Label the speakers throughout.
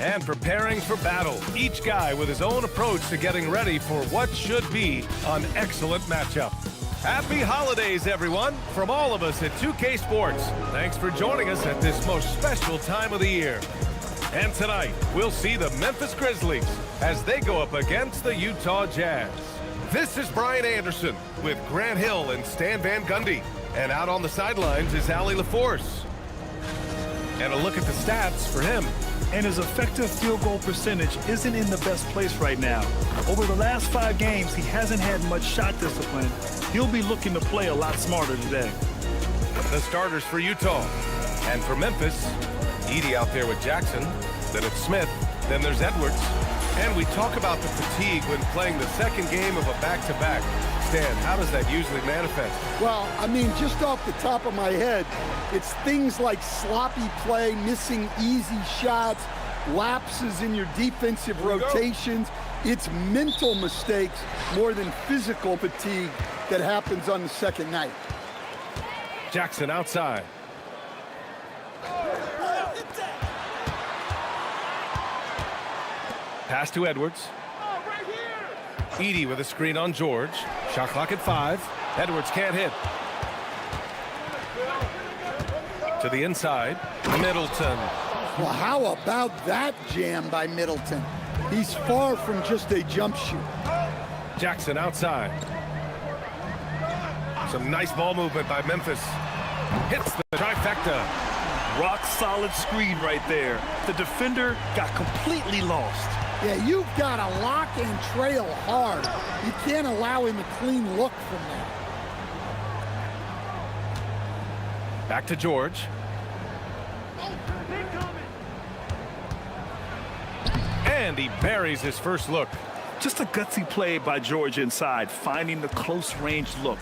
Speaker 1: And preparing for battle, each guy with his own approach to getting ready for what should be an excellent matchup. Happy holidays, everyone, from all of us at 2K Sports. Thanks for joining us at this most special time of the year. And tonight, we'll see the Memphis Grizzlies as they go up against the Utah Jazz. This is Brian Anderson with Grant Hill and Stan Van Gundy. And out on the sidelines is Allie LaForce. And a look at the stats for him.
Speaker 2: And his effective field goal percentage isn't in the best place right now. Over the last 5 games, he hasn't had much shot discipline. He'll be looking to play a lot smarter today.
Speaker 1: The starters for Utah. And for Memphis, Edey out there with Jackson. Then it's Smith. Then there's Edwards. And we talk about the fatigue when playing the second game of a back-to-back. Stan, how does that usually manifest?
Speaker 3: Well, I mean, just off the top of my head, it's things like sloppy play, missing easy shots, lapses in your defensive rotations. It's mental mistakes more than physical fatigue that happens on the second night.
Speaker 1: Jackson outside. Pass to Edwards. Edey with a screen on George. Shot clock at 5. Edwards can't hit. To the inside, Middleton.
Speaker 3: Well, how about that jam by Middleton? He's far from just a jump shoot.
Speaker 1: Jackson outside. Some nice ball movement by Memphis. Hits the trifecta.
Speaker 2: Rock solid screen right there. The defender got completely lost.
Speaker 3: Yeah, you've got to lock and trail hard. You can't allow him a clean look from there.
Speaker 1: Back to George. And he buries his first look.
Speaker 2: Just a gutsy play by George inside, finding the close-range look.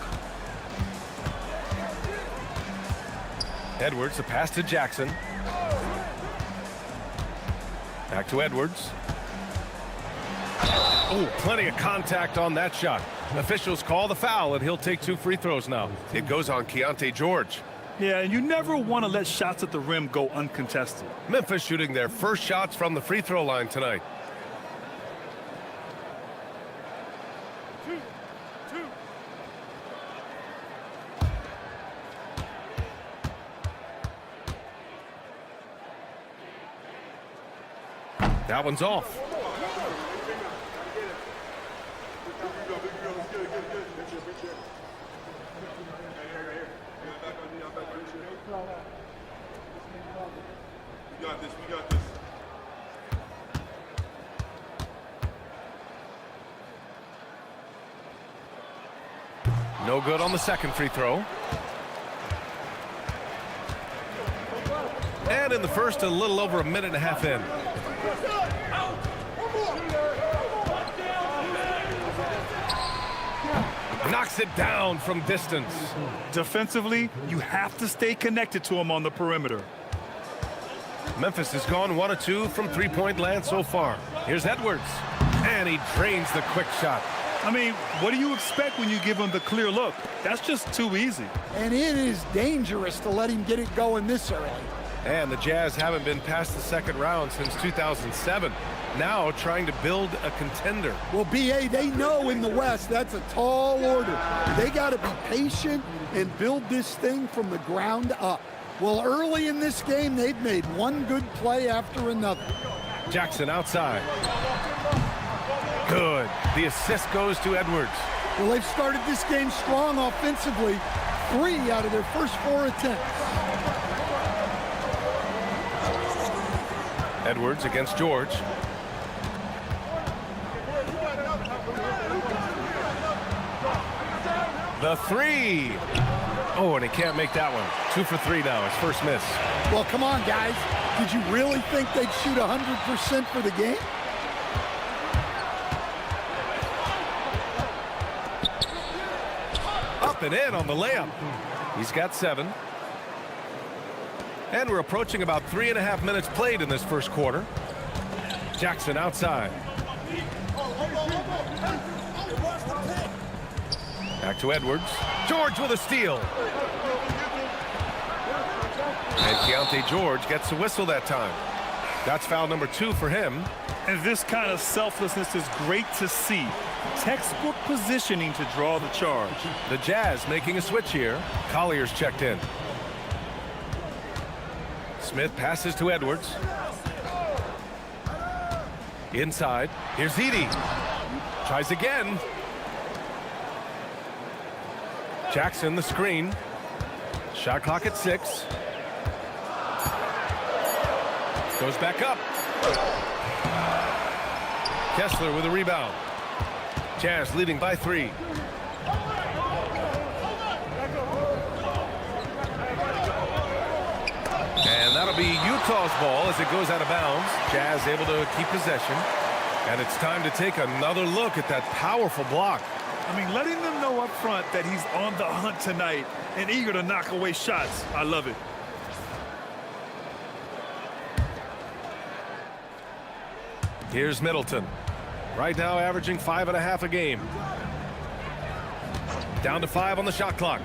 Speaker 1: Edwards, a pass to Jackson. Back to Edwards. Oh, plenty of contact on that shot. Officials call the foul, and he'll take 2 free throws now. It goes on Keontae George.
Speaker 2: Yeah, and you never want to let shots at the rim go uncontested.
Speaker 1: Memphis shooting their first shots from the free throw line tonight. That one's off.
Speaker 4: We got this.
Speaker 1: No good on the second free throw. And in the first, a little over a minute and a half in. Knocks it down from distance.
Speaker 2: Defensively, you have to stay connected to him on the perimeter.
Speaker 1: Memphis has gone 1 of 2 from three-point land so far. Here's Edwards, and he drains the quick shot.
Speaker 2: I mean, what do you expect when you give him the clear look? That's just too easy.
Speaker 3: And it is dangerous to let him get it going this early.
Speaker 1: And the Jazz haven't been past the second round since 2007. Now trying to build a contender.
Speaker 3: Well, BA, they know in the West that's a tall order. They got to be patient and build this thing from the ground up. Well, early in this game, they've made one good play after another.
Speaker 1: Jackson outside. Good. The assist goes to Edwards.
Speaker 3: Well, they've started this game strong offensively. 3 out of their first 4 attempts.
Speaker 1: Edwards against George. The 3. Oh, and he can't make that one. 2 for 3 now, his first miss.
Speaker 3: Well, come on, guys. Did you really think they'd shoot 100% for the game?
Speaker 1: Up and in on the layup. He's got 7. And we're approaching about 3.5 minutes played in this first quarter. Jackson outside. Back to Edwards. George with a steal. And Keontae George gets a whistle that time. That's foul number 2 for him.
Speaker 2: And this kind of selflessness is great to see. Textbook positioning to draw the charge.
Speaker 1: The Jazz making a switch here. Collier's checked in. Smith passes to Edwards. Inside. Here's Edey. Tries again. Jackson the screen. Shot clock at 6. Goes back up. Kessler with a rebound. Jazz leading by 3. And that'll be Utah's ball as it goes out of bounds. Jazz able to keep possession. And it's time to take another look at that powerful block.
Speaker 2: I mean, letting them know up front that he's on the hunt tonight and eager to knock away shots. I love it.
Speaker 1: Here's Middleton. Right now averaging 5.5 a game. Down to 5 on the shot clock.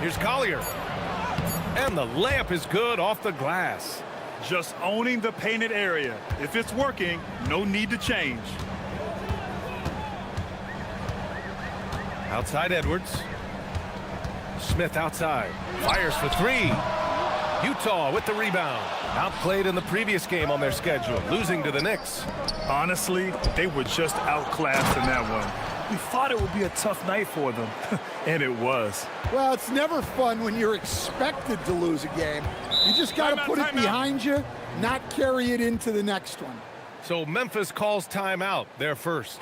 Speaker 1: Here's Collier. And the layup is good off the glass.
Speaker 2: Just owning the painted area. If it's working, no need to change.
Speaker 1: Outside Edwards. Smith outside. Fires for 3. Utah with the rebound. Outplayed in the previous game on their schedule, losing to the Knicks.
Speaker 2: Honestly, they were just outclassed in that one. We thought it would be a tough night for them, and it was.
Speaker 3: Well, it's never fun when you're expected to lose a game. You just got to put it behind you, not carry it into the next one.
Speaker 1: So Memphis calls timeout, their first.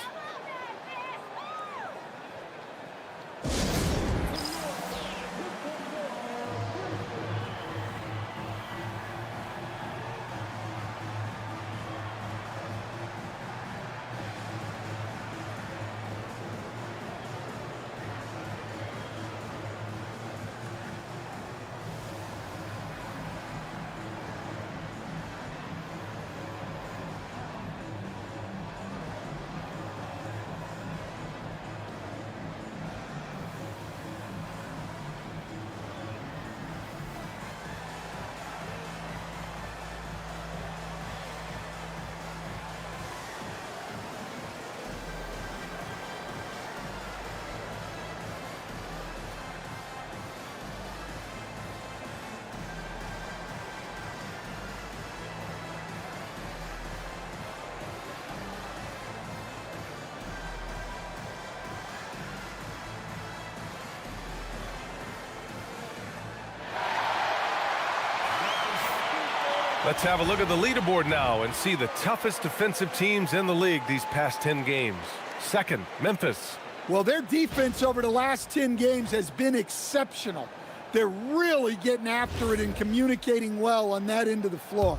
Speaker 1: Let's have a look at the leaderboard now and see the toughest defensive teams in the league these past 10 games. Second, Memphis.
Speaker 3: Well, their defense over the last 10 games has been exceptional. They're really getting after it and communicating well on that end of the floor.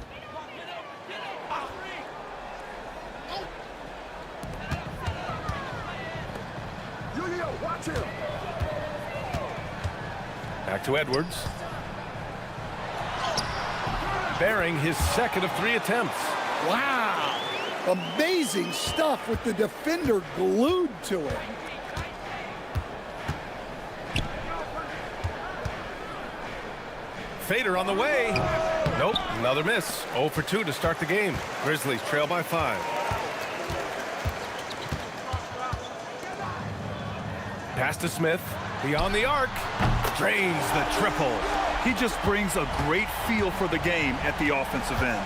Speaker 1: Back to Edwards. Bearing his second of 3 attempts.
Speaker 3: Wow. Amazing stuff with the defender glued to it.
Speaker 1: Fader on the way. Nope, another miss. 0 for 2 to start the game. Grizzlies trail by 5. Pass to Smith. Beyond the arc. Drains the triple.
Speaker 2: He just brings a great feel for the game at the offensive end.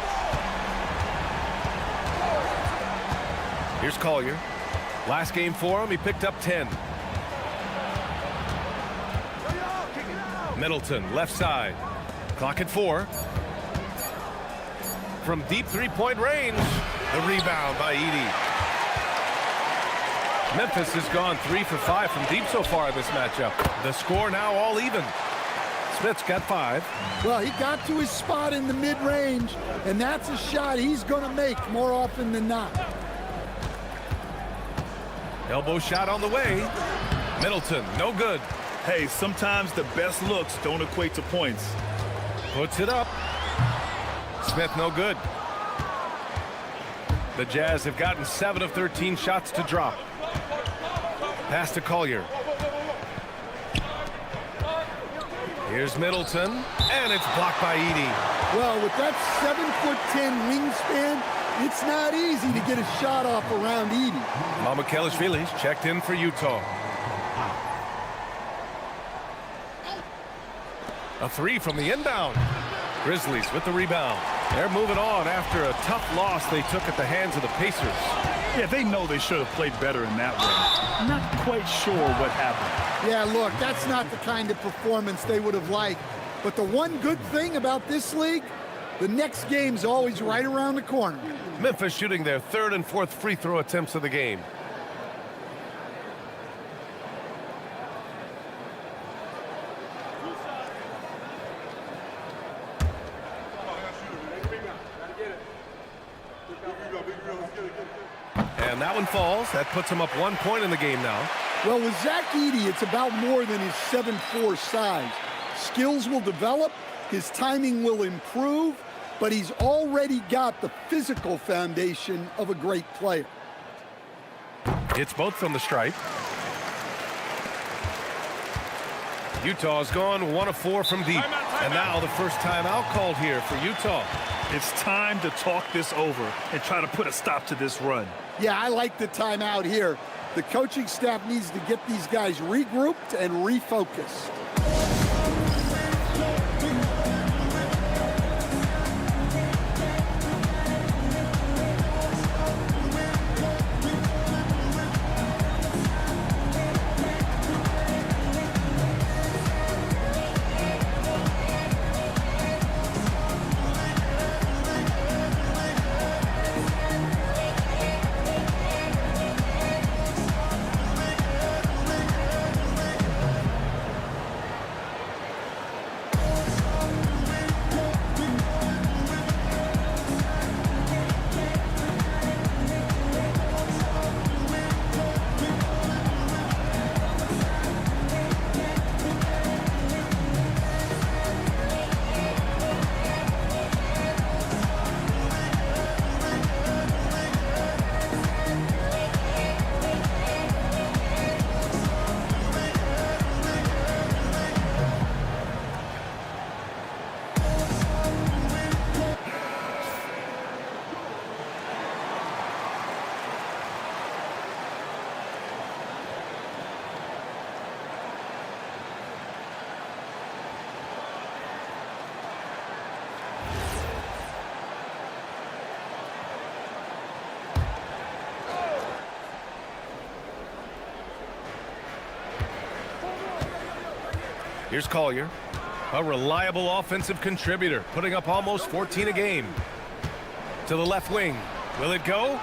Speaker 1: Here's Collier. Last game for him, he picked up 10. Middleton, left side. Clock at 4. From deep three-point range, the rebound by Edey. Memphis has gone 3 for 5 from deep so far in this matchup. The score now all even. Smith's got 5.
Speaker 3: Well, he got to his spot in the mid-range, and that's a shot he's going to make more often than not.
Speaker 1: Elbow shot on the way. Middleton, no good.
Speaker 2: Hey, sometimes the best looks don't equate to points.
Speaker 1: Puts it up. Smith, no good. The Jazz have gotten 7 of 13 shots to drop. Pass to Collier. Here's Middleton, and it's blocked by Edey.
Speaker 3: Well, with that 7'10" wingspan, it's not easy to get a shot off around Edey.
Speaker 1: Mamukelashvili's checked in for Utah. A three from the inbound. Grizzlies with the rebound. They're moving on after a tough loss they took at the hands of the Pacers.
Speaker 2: Yeah, they know they should have played better in that one. Not quite sure what happened.
Speaker 3: Yeah, look, that's not the kind of performance they would have liked. But the one good thing about this league, the next game's always right around the corner.
Speaker 1: Memphis shooting their third and fourth free throw attempts of the game. And that one falls. That puts him up 1 point in the game now.
Speaker 3: Well, with Zach Edey, it's about more than his 7'4" size. Skills will develop, his timing will improve, but he's already got the physical foundation of a great player.
Speaker 1: It's both from the stripe. Utah's gone 1 of 4 from deep. And now the first timeout called here for Utah.
Speaker 2: It's time to talk this over and try to put a stop to this run.
Speaker 3: Yeah, I like the timeout here. The coaching staff needs to get these guys regrouped and refocused.
Speaker 1: Here's Collier, a reliable offensive contributor, putting up almost 14 a game. To the left wing. Will it go?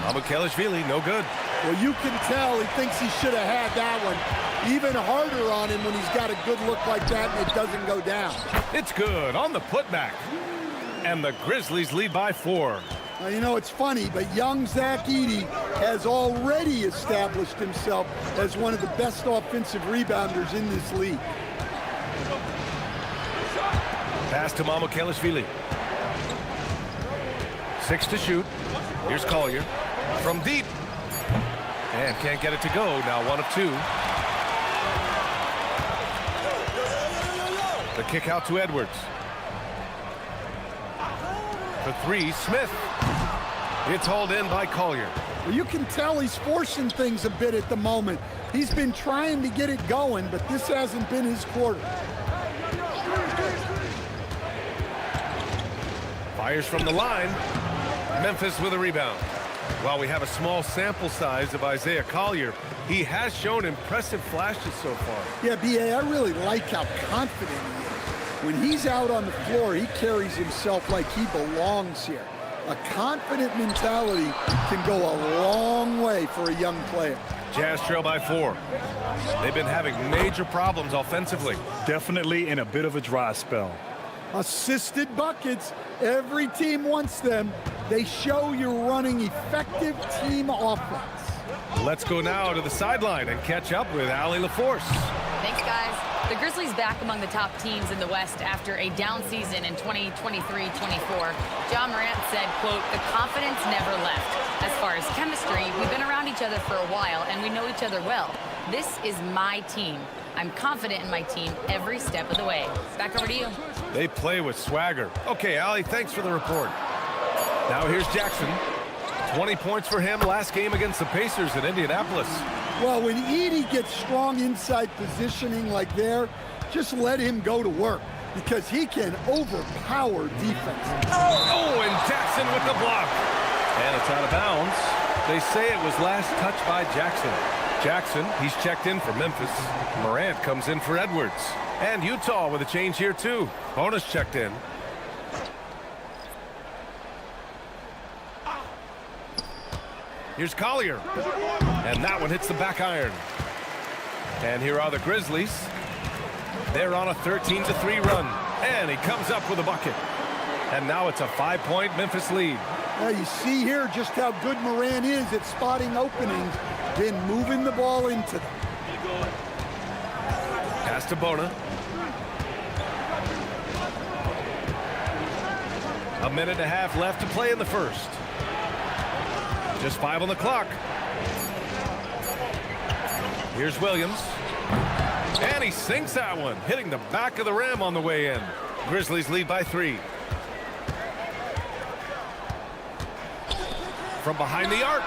Speaker 1: Mamukelashvili, no good.
Speaker 3: Well, you can tell he thinks he should have had that one. Even harder on him when he's got a good look like that and it doesn't go down.
Speaker 1: It's good on the putback. And the Grizzlies lead by 4.
Speaker 3: Now, you know, it's funny, but young Zach Edey has already established himself as one of the best offensive rebounders in this league.
Speaker 1: Pass to Mamukelashvili. 6 to shoot. Here's Collier from deep. And can't get it to go. Now 1 of 2. The kick out to Edwards. For 3, Smith. It's hauled in by Collier.
Speaker 3: Well, you can tell he's forcing things a bit at the moment. He's been trying to get it going, but this hasn't been his quarter.
Speaker 1: Fires from the line. Memphis with a rebound. While we have a small sample size of Isaiah Collier, he has shown impressive flashes so far.
Speaker 3: Yeah, B.A., I really like how confident he is. When he's out on the floor, he carries himself like he belongs here. A confident mentality can go a long way for a young player.
Speaker 1: Jazz trail by 4. They've been having major problems offensively.
Speaker 2: Definitely in a bit of a dry spell.
Speaker 3: Assisted buckets. Every team wants them. They show you're running effective team offense.
Speaker 1: Let's go now to the sideline and catch up with Allie LaForce.
Speaker 4: Thanks, guys. The Grizzlies back among the top teams in the West after a down season in 2023-24. Ja Morant said, quote, "The confidence never left. As far as chemistry, we've been around each other for a while and we know each other well. This is my team. I'm confident in my team every step of the way. Back over to you.
Speaker 1: They play with swagger. Okay, Allie, thanks for the report. Now here's Jackson. 20 points for him last game against the Pacers in Indianapolis.
Speaker 3: Well, when Edey gets strong inside positioning like there, just let him go to work because he can overpower defense.
Speaker 1: Oh, and Jackson with the block. And it's out of bounds. They say it was last touched by Jackson. Jackson, he's checked in for Memphis. Morant comes in for Edwards. And Utah with a change here, too. Bonus checked in. Here's Collier. And that one hits the back iron. And here are the Grizzlies. They're on a 13-3 run. And he comes up with a bucket. And now it's a 5-point Memphis lead.
Speaker 3: Now you see here just how good Morant is at spotting openings, then moving the ball into them.
Speaker 1: Pass to Bona. A minute and a half left to play in the first. Just 5 on the clock. Here's Williams. And he sinks that one, hitting the back of the rim on the way in. Grizzlies lead by 3. From behind the arc.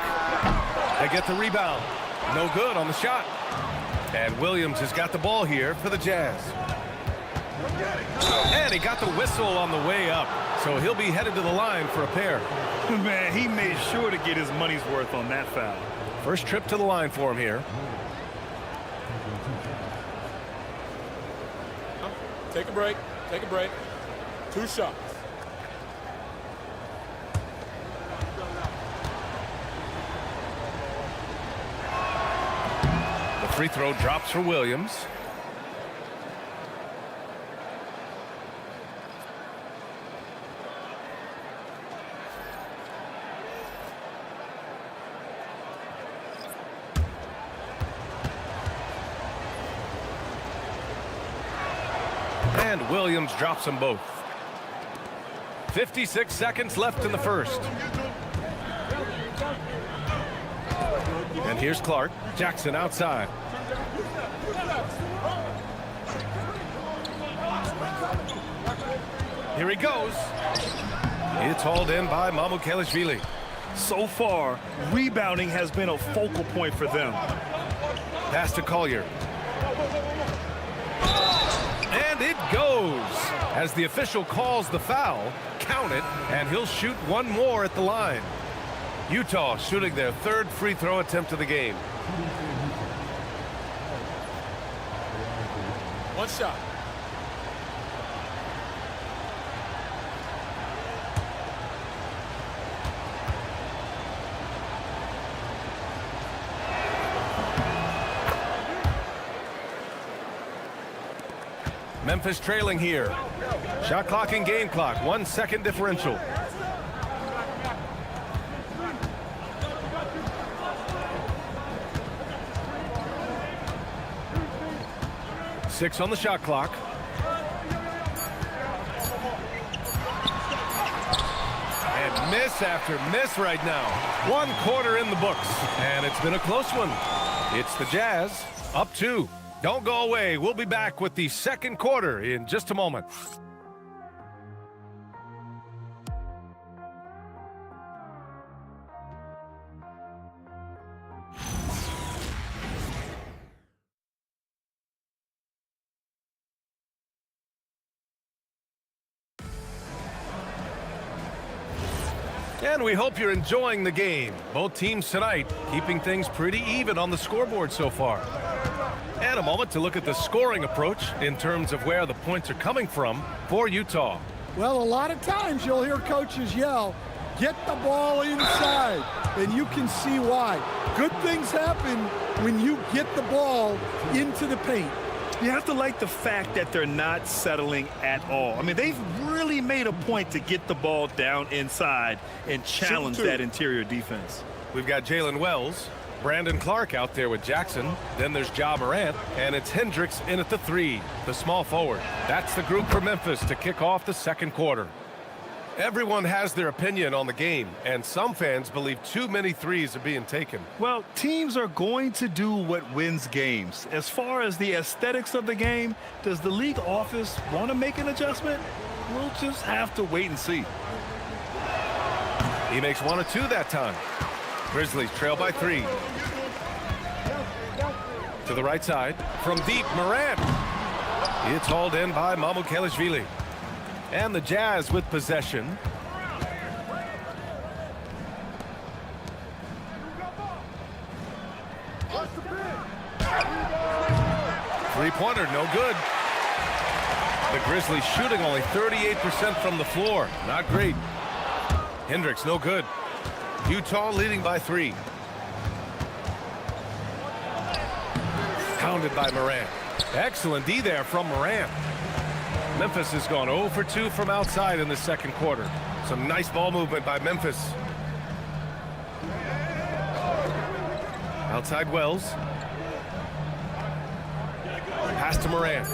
Speaker 1: They get the rebound. No good on the shot. And Williams has got the ball here for the Jazz. And he got the whistle on the way up. So he'll be headed to the line for a pair.
Speaker 2: Man, he made sure to get his money's worth on that foul.
Speaker 1: First trip to the line for him here.
Speaker 5: Take a break. Take a break. 2 shots.
Speaker 1: The free throw drops for Williams. And Williams drops them both. 56 seconds left in the first. And here's Clark. Jackson outside. Here he goes. It's hauled in by Mamukelashvili.
Speaker 2: So far, rebounding has been a focal point for them.
Speaker 1: Pass to Collier. And it goes. As the official calls the foul, count it, and he'll shoot one more at the line. Utah shooting their 3rd free throw attempt of the game.
Speaker 5: 1 shot.
Speaker 1: Memphis trailing here. Shot clock and game clock. 1 second differential. Six on the shot clock. And miss after miss right now. 1 quarter in the books. And it's been a close one. It's the Jazz up 2. Don't go away. We'll be back with the second quarter in just a moment. And we hope you're enjoying the game. Both teams tonight keeping things pretty even on the scoreboard so far. And a moment to look at the scoring approach in terms of where the points are coming from for Utah.
Speaker 3: Well, a lot of times you'll hear coaches yell, get the ball inside, and you can see why. Good things happen when you get the ball into the paint.
Speaker 2: You have to like the fact that they're not settling at all. I mean, they've really made a point to get the ball down inside and challenge that interior defense.
Speaker 1: We've got Jalen Wells, Brandon Clark out there with Jackson. Then there's Ja Morant, and it's Hendricks in at the 3, the small forward. That's the group for Memphis to kick off the second quarter. Everyone has their opinion on the game, and some fans believe too many threes are being taken.
Speaker 2: Well, teams are going to do what wins games. As far as the aesthetics of the game, does the league office want to make an adjustment? We'll just have to wait and see.
Speaker 1: He makes 1 of 2 that time. Grizzlies trail by 3. To the right side. From deep, Morant. It's hauled in by Mamukelashvili. And the Jazz with possession. Three-pointer, no good. The Grizzlies shooting only 38% from the floor. Not great. Hendricks, no good. Utah leading by 3. Pounded by Morant. Excellent D there from Morant. Memphis has gone 0 for 2 from outside in the second quarter. Some nice ball movement by Memphis. Outside Wells. Pass to Morant.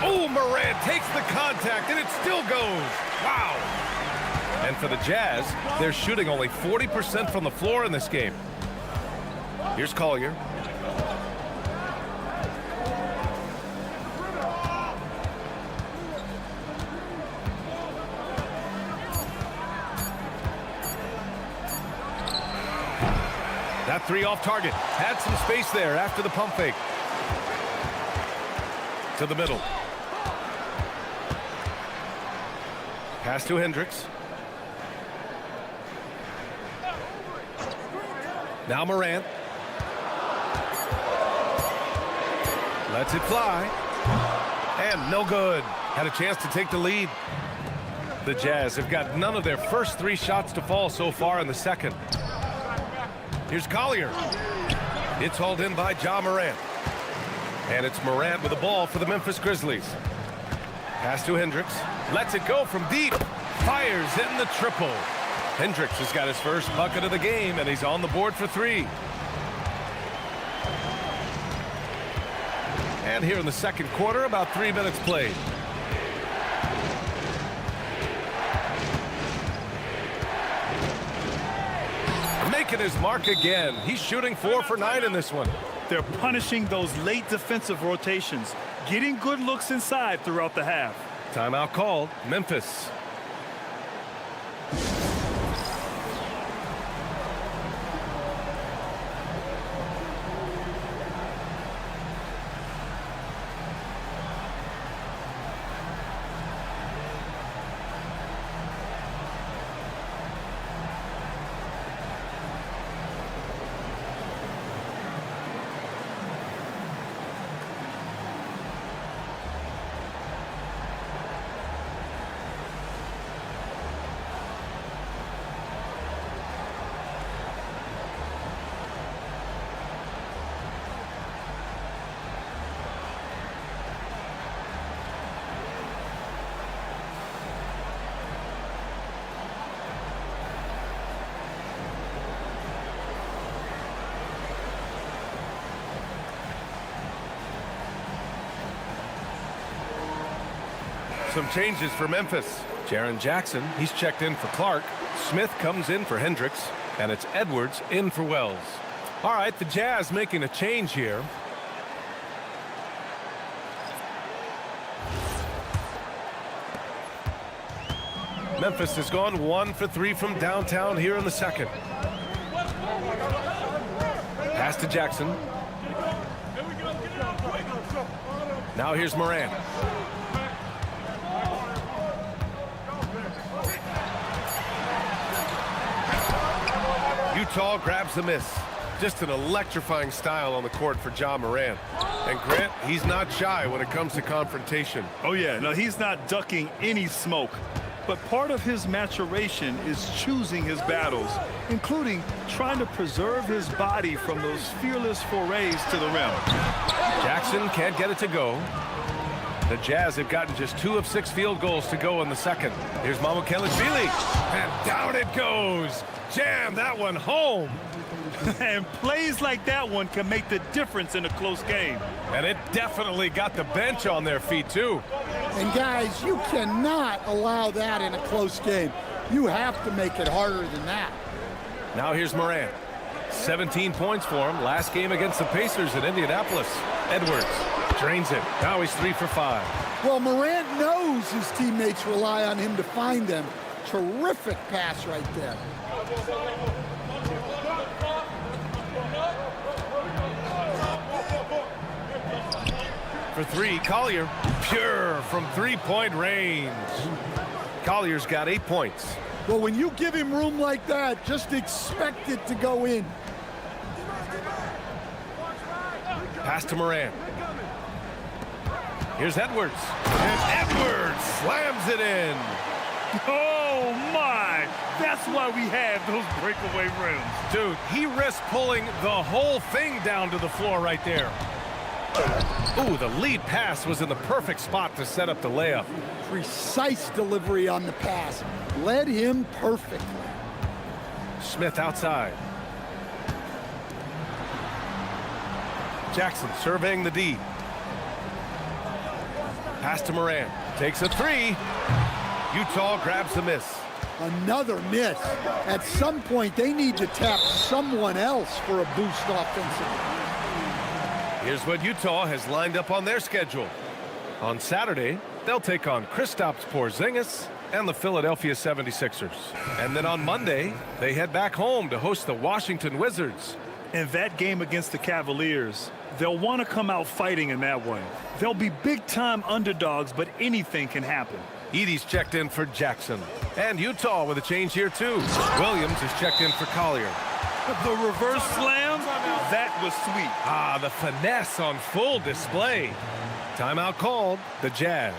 Speaker 1: Oh, Morant takes the contact, and it still goes. Wow. And for the Jazz, they're shooting only 40% from the floor in this game. Here's Collier. That 3 off target. Had some space there after the pump fake. To the middle. Pass to Hendricks. Now Morant. Lets it fly. And no good. Had a chance to take the lead. The Jazz have got none of their first 3 shots to fall so far in the second. Here's Collier. It's hauled in by Ja Morant. And it's Morant with the ball for the Memphis Grizzlies. Pass to Hendricks. Lets it go from deep. Fires in the triple. Hendricks has got his first bucket of the game, and he's on the board for 3. And here in the second quarter, about 3 minutes played. Making his mark again. He's shooting 4 for 9 in this one.
Speaker 2: They're punishing those late defensive rotations, getting good looks inside throughout the half.
Speaker 1: Timeout called. Memphis. Some changes for Memphis. Jaren Jackson, he's checked in for Clark. Smith comes in for Hendricks. And it's Edwards in for Wells. All right, the Jazz making a change here. Memphis has gone 1 for 3 from downtown here in the second. Pass to Jackson. Now here's Morant. Utah grabs the miss. Just an electrifying style on the court for Ja Morant. And Grant, he's not shy when it comes to confrontation.
Speaker 2: Oh yeah, no, he's not ducking any smoke. But part of his maturation is choosing his battles, including trying to preserve his body from those fearless forays to the rim.
Speaker 1: Jackson can't get it to go. The Jazz have gotten just 2 of 6 field goals to go in the second. Here's Mamukelashvili, and down it goes. Jam that one home.
Speaker 2: And plays like that one can make the difference in a close game.
Speaker 1: And it definitely got the bench on their feet, too.
Speaker 3: And guys, you cannot allow that in a close game. You have to make it harder than that.
Speaker 1: Now here's Morant. 17 points for him last game against the Pacers in Indianapolis. Edwards drains it. Now he's 3 for 5.
Speaker 3: Well, Morant knows his teammates rely on him to find them. Terrific pass right there.
Speaker 1: For 3, Collier. Pure from three-point range. Collier's got 8 points.
Speaker 3: Well, when you give him room like that, just expect it to go in.
Speaker 1: Pass to Morant. Here's Edwards. And Edwards slams it in.
Speaker 2: Oh, my. That's why we have those breakaway rims.
Speaker 1: Dude, he risked pulling the whole thing down to the floor right there. Ooh, the lead pass was in the perfect spot to set up the layup.
Speaker 3: Precise delivery on the pass. Led him perfectly.
Speaker 1: Smith outside. Jackson surveying the D. Pass to Morant. Takes a 3. Utah grabs the miss.
Speaker 3: Another miss. At some point, they need to tap someone else for a boost offensively.
Speaker 1: Here's what Utah has lined up on their schedule. On Saturday, they'll take on Kristaps Porzingis and the Philadelphia 76ers. And then on Monday, they head back home to host the Washington Wizards.
Speaker 2: In that game against the Cavaliers, they'll want to come out fighting in that one. They'll be big-time underdogs, but anything can happen.
Speaker 1: Edey's checked in for Jackson. And Utah with a change here, too. Williams is checked in for Collier.
Speaker 2: The reverse slam, that was sweet.
Speaker 1: Ah, the finesse on full display. Timeout called, the Jazz.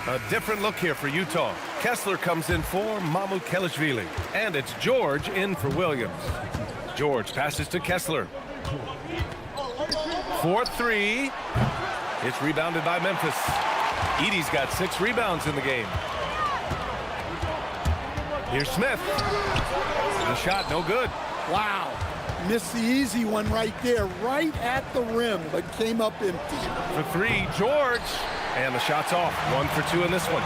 Speaker 1: A different look here for Utah. Kessler comes in for Mamukelashvili. And it's George in for Williams. George passes to Kessler. 4-3. It's rebounded by Memphis. Edey's got 6 rebounds in the game. Here's Smith. The shot no good.
Speaker 3: Wow. Missed the easy one right there, right at the rim, but came up empty.
Speaker 1: For 3, George. And the shot's off. 1 for 2 in this one.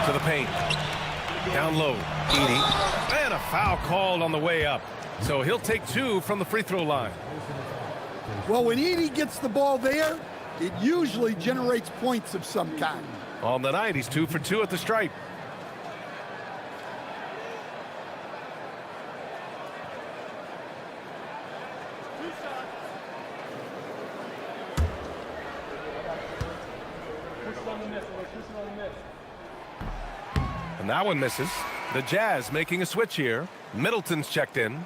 Speaker 1: To the paint. Down low. Edey. And a foul called on the way up. So he'll take 2 from the free throw line.
Speaker 3: Well, when Edey gets the ball there, it usually generates points of some kind.
Speaker 1: On the night, he's 2 for 2 at the stripe. And that one misses. The Jazz making a switch here. Middleton's checked in.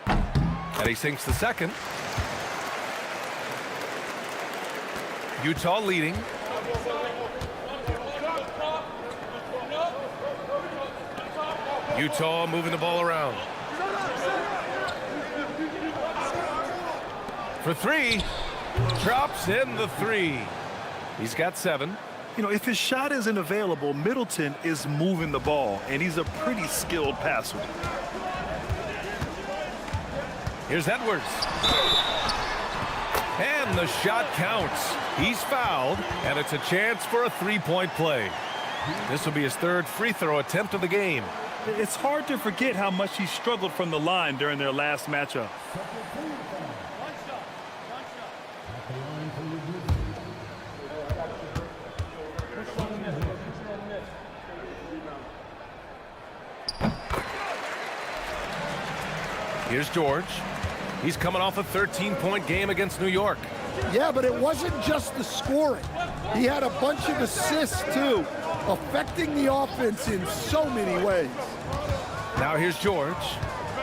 Speaker 1: And he sinks the second. Utah leading. Utah moving the ball around. For 3. Drops in the 3. He's got 7.
Speaker 2: You know, if his shot isn't available, Middleton is moving the ball, and he's a pretty skilled passer.
Speaker 1: Here's Edwards. And the shot counts. He's fouled, and it's a chance for a 3-point play. This will be his 3rd free throw attempt of the game.
Speaker 2: It's hard to forget how much he struggled from the line during their last matchup.
Speaker 1: Here's George. He's coming off a 13-point game against New York.
Speaker 3: Yeah, but it wasn't just the scoring. He had a bunch of assists, too, affecting the offense in so many ways.
Speaker 1: Now here's George.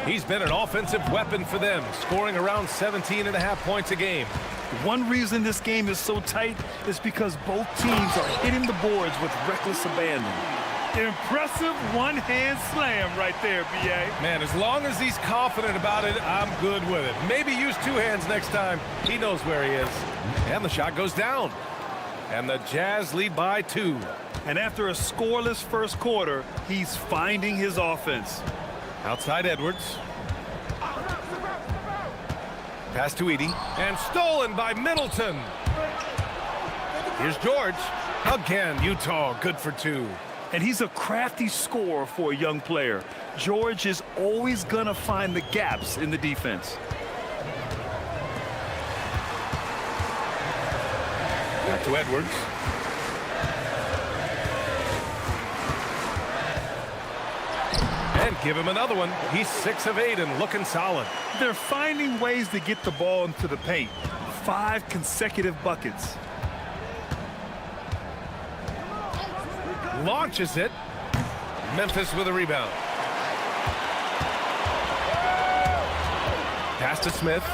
Speaker 1: He's been an offensive weapon for them, scoring around 17.5 points a game.
Speaker 2: One reason this game is so tight is because both teams are hitting the boards with reckless abandon. Impressive one-hand slam right there, B.A.
Speaker 1: Man, as long as he's confident about it, I'm good with it. Maybe use two hands next time. He knows where he is. And the shot goes down. And the Jazz lead by 2.
Speaker 2: And after a scoreless first quarter, he's finding his offense.
Speaker 1: Outside Edwards. Pass to Edey. And stolen by Middleton. Here's George. Again, Utah good for 2.
Speaker 2: And he's a crafty scorer for a young player. George is always going to find the gaps in the defense.
Speaker 1: Back to Edwards. And give him another one. He's 6 of 8 and looking solid.
Speaker 2: They're finding ways to get the ball into the paint. 5 consecutive buckets.
Speaker 1: Launches it. Memphis with a rebound. Pass to Smith.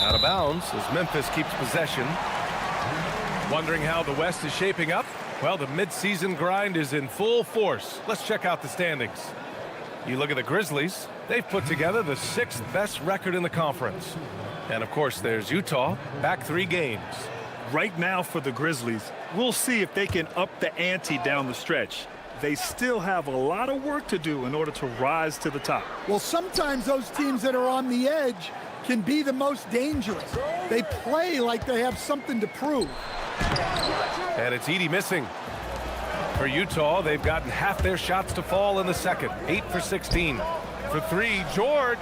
Speaker 1: Out of bounds as Memphis keeps possession. Wondering how the West is shaping up? Well, the midseason grind is in full force. Let's check out the standings. You look at the Grizzlies. They've put together the 6th best record in the conference. And, of course, there's Utah, back 3 games.
Speaker 2: Right now for the Grizzlies, we'll see if they can up the ante down the stretch. They still have a lot of work to do in order to rise to the top.
Speaker 3: Well, sometimes those teams that are on the edge can be the most dangerous. They play like they have something to prove.
Speaker 1: And it's Edey missing. For Utah, they've gotten half their shots to fall in the second. 8 for 16. For 3, George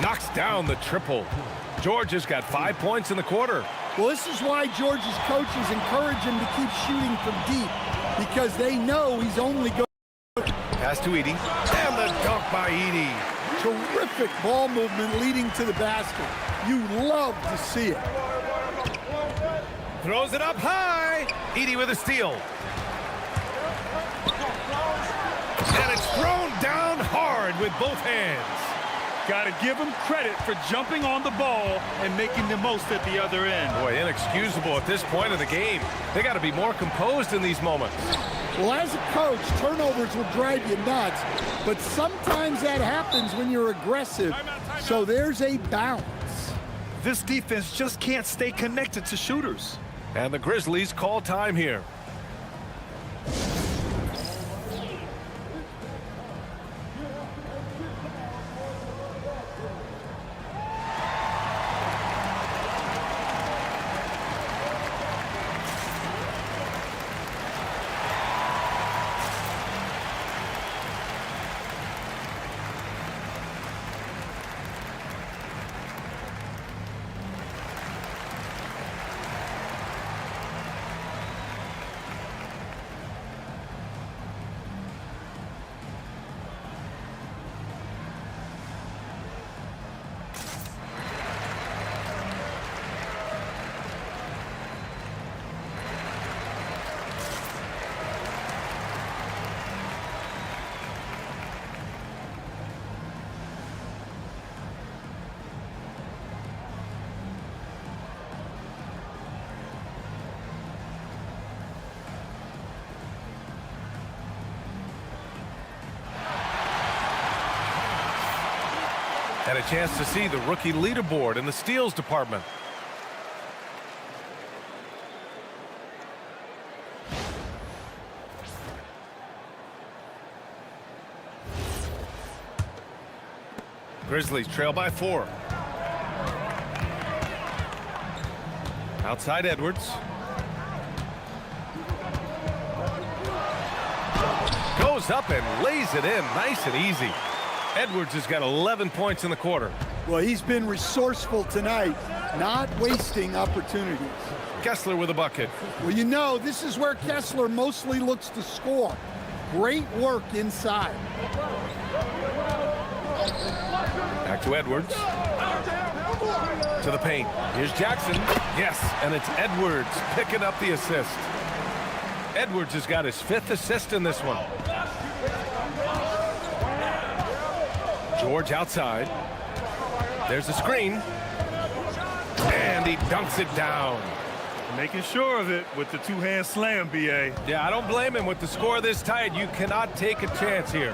Speaker 1: knocks down the triple. George has got 5 points in the quarter.
Speaker 3: Well, this is why George's coaches encourage him to keep shooting from deep, because they know he's only going.
Speaker 1: Pass to Edey. And the dunk by Edey.
Speaker 3: Terrific ball movement leading to the basket. You love to see it.
Speaker 1: Throws it up high. Edey with a steal. And it's thrown down hard with both hands.
Speaker 2: Got to give him credit for jumping on the ball and making the most at the other end.
Speaker 1: Boy, inexcusable at this point of the game. They got to be more composed in these moments.
Speaker 3: Well, as a coach, turnovers will drive you nuts, but sometimes that happens when you're aggressive. So there's a balance.
Speaker 2: This defense just can't stay connected to shooters.
Speaker 1: And the Grizzlies call time here. Had a chance to see the rookie leaderboard in the steals department. Grizzlies trail by 4. Outside Edwards. Goes up and lays it in nice and easy. Edwards has got 11 points in the quarter.
Speaker 3: Well, he's been resourceful tonight, not wasting opportunities.
Speaker 1: Kessler with a bucket.
Speaker 3: Well, you know, this is where Kessler mostly looks to score. Great work inside.
Speaker 1: Back to Edwards. To the paint. Here's Jackson. Yes, and it's Edwards picking up the assist. Edwards has got his 5th assist in this one. George outside. There's the screen. And he dunks it down.
Speaker 2: Making sure of it with the two-hand slam, B.A.
Speaker 1: Yeah, I don't blame him. With the score this tight, you cannot take a chance here.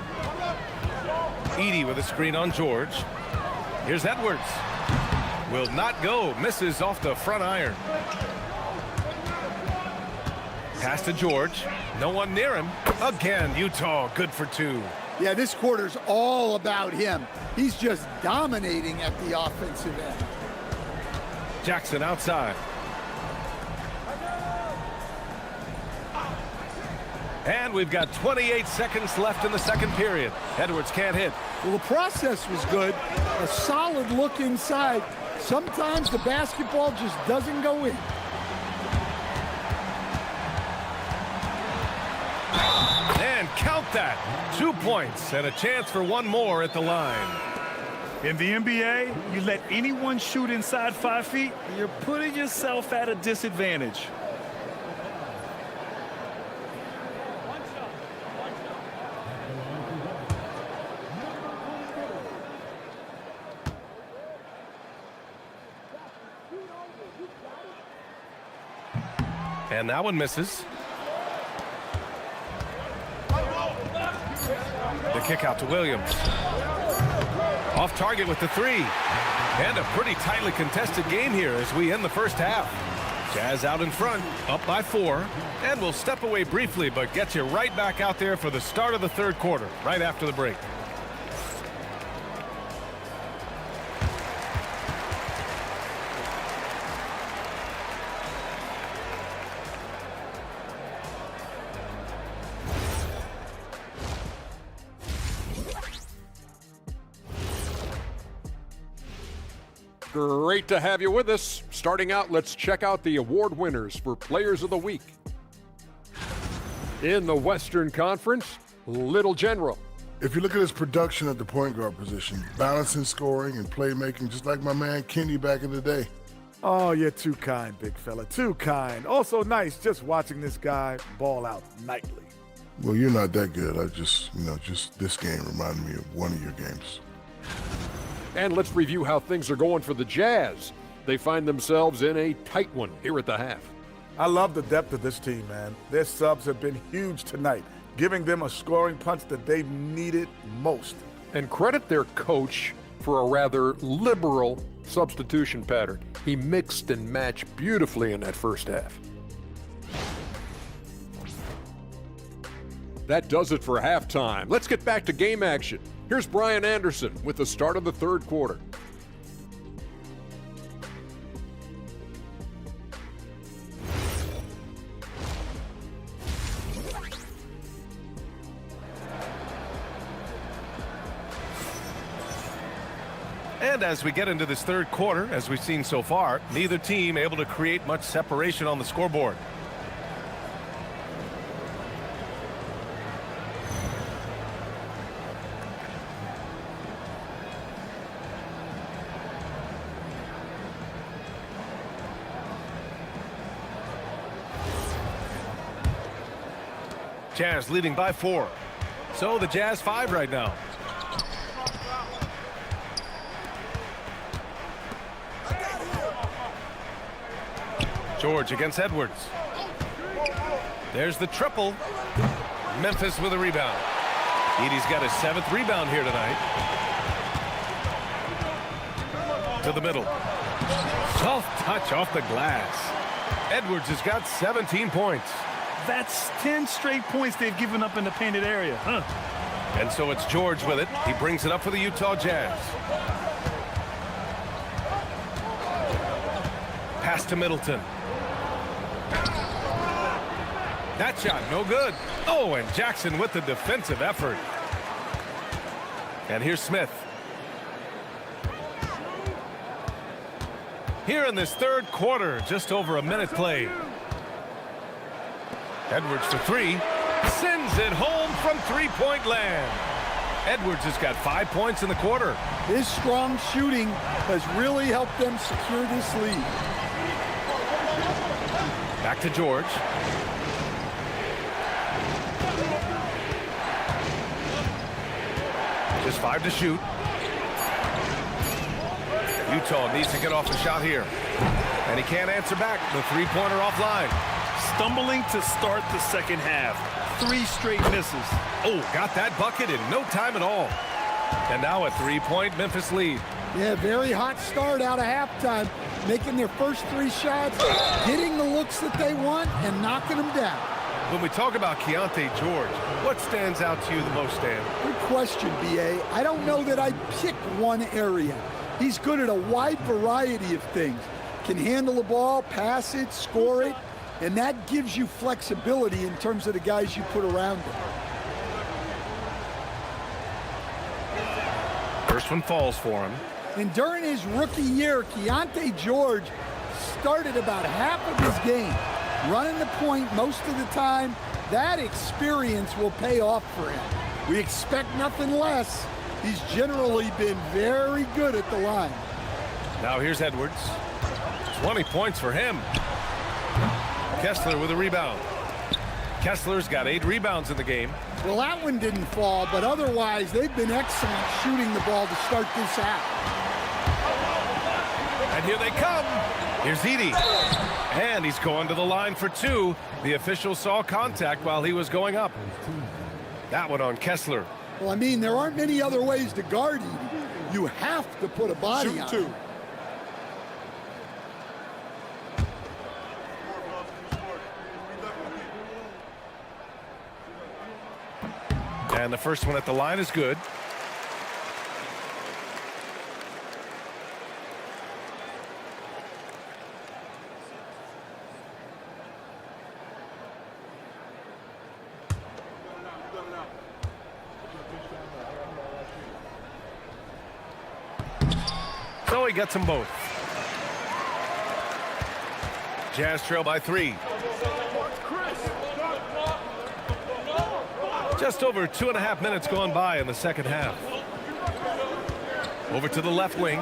Speaker 1: Edey with a screen on George. Here's Edwards. Will not go. Misses off the front iron. Pass to George. No one near him. Again, Utah good for 2.
Speaker 3: Yeah, this quarter's all about him. He's just dominating at the offensive end.
Speaker 1: Jackson outside. And we've got 28 seconds left in the second period. Edwards can't hit.
Speaker 3: Well, the process was good. A solid look inside. Sometimes the basketball just doesn't go in.
Speaker 1: And count that. 2 points and a chance for one more at the line.
Speaker 2: In the NBA, you let anyone shoot inside 5 feet, you're putting yourself at a disadvantage.
Speaker 1: And that one misses. The kick out to Williams. Off target with the 3. And a pretty tightly contested game here as we end the first half. Jazz out in front, up by 4. And we'll step away briefly, but get you right back out there for the start of the third quarter, right after the break.
Speaker 6: Great to have you with us. Starting out, let's check out the award winners for Players of the Week. In the Western Conference, Little General.
Speaker 7: If you look at his production at the point guard position, balancing scoring and playmaking, just like my man Kenny back in the day.
Speaker 8: Oh, you're too kind, big fella, too kind. Also nice just watching this guy ball out nightly.
Speaker 7: Well, you're not that good. I just this game reminded me of one of your games.
Speaker 6: And let's review how things are going for the Jazz. They find themselves in a tight one here at the half.
Speaker 8: I love the depth of this team, man. Their subs have been huge tonight, giving them a scoring punch that they've needed most.
Speaker 6: And credit their coach for a rather liberal substitution pattern. He mixed and matched beautifully in that first half. That does it for halftime. Let's get back to game action. Here's Brian Anderson with the start of the third quarter.
Speaker 1: And as we get into this third quarter, as we've seen so far, neither team able to create much separation on the scoreboard. Jazz leading by 4. So the Jazz 5 right now. George against Edwards. There's the triple. Memphis with a rebound. Edey's got his 7th rebound here tonight. To the middle. Soft touch off the glass. Edwards has got 17 points.
Speaker 2: That's 10 straight points they've given up in the painted area.
Speaker 1: And so it's George with it. He brings it up for the Utah Jazz. Pass to Middleton. That shot, no good. Oh, and Jackson with the defensive effort. And here's Smith. Here in this third quarter, just over a minute played. Edwards for 3. Sends it home from three-point land. Edwards has got 5 points in the quarter.
Speaker 3: His strong shooting has really helped them secure this lead.
Speaker 1: Back to George. Just 5 to shoot. Utah needs to get off the shot here. And he can't answer back. The three-pointer offline.
Speaker 2: Stumbling to start the second half. 3 straight misses.
Speaker 1: Oh, got that bucket in no time at all. And now a 3-point Memphis lead.
Speaker 3: Yeah, very hot start out of halftime. Making their first 3 shots, getting the looks that they want, and knocking them down.
Speaker 1: When we talk about Keontae George, what stands out to you the most, Stan?
Speaker 3: Good question, B.A. I don't know that I'd pick one area. He's good at a wide variety of things. Can handle the ball, pass it, score it, and that gives you flexibility in terms of the guys you put around him.
Speaker 1: First one falls for him.
Speaker 3: And during his rookie year, Keontae George started about half of his game, running the point most of the time. That experience will pay off for him. We expect nothing less. He's generally been very good at the line.
Speaker 1: Now here's Edwards. 20 points for him. Kessler with a rebound. Kessler's got 8 rebounds in the game.
Speaker 3: Well, that one didn't fall, but otherwise they've been excellent shooting the ball to start this out.
Speaker 1: And here they come. Here's Edey. And he's going to the line for 2. The official saw contact while he was going up. That one on Kessler.
Speaker 3: Well, I mean, there aren't many other ways to guard him. You have to put a body on him.
Speaker 1: And the first one at the line is good. So he gets them both. Jazz trail by 3. Just over 2.5 minutes gone by in the second half. Over to the left wing.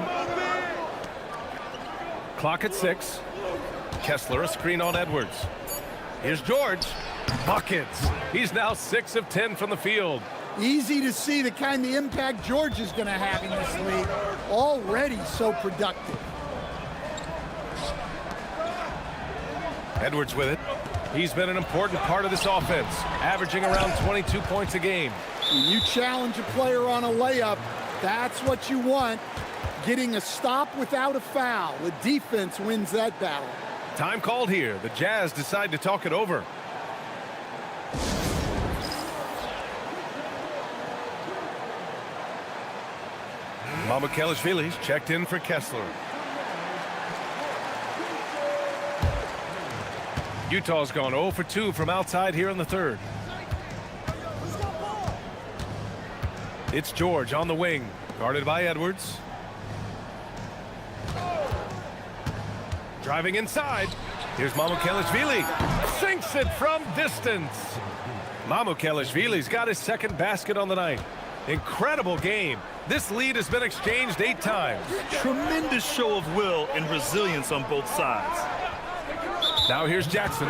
Speaker 1: Clock at 6. Kessler, a screen on Edwards. Here's George. Buckets. He's now 6 of 10 from the field.
Speaker 3: Easy to see the kind of impact George is going to have in this league. Already so productive.
Speaker 1: Edwards with it. He's been an important part of this offense, averaging around 22 points a game.
Speaker 3: When you challenge a player on a layup, that's what you want. Getting a stop without a foul. The defense wins that battle.
Speaker 1: Time called here. The Jazz decide to talk it over. Mamukelashvili's checked in for Kessler. Utah's gone 0 for 2 from outside here in the third. It's George on the wing, guarded by Edwards. Driving inside. Here's Mamukelashvili. Sinks it from distance. Mamukelashvili's got his second basket on the night. Incredible game. This lead has been exchanged 8 times.
Speaker 2: Tremendous show of will and resilience on both sides.
Speaker 1: Now here's Jackson.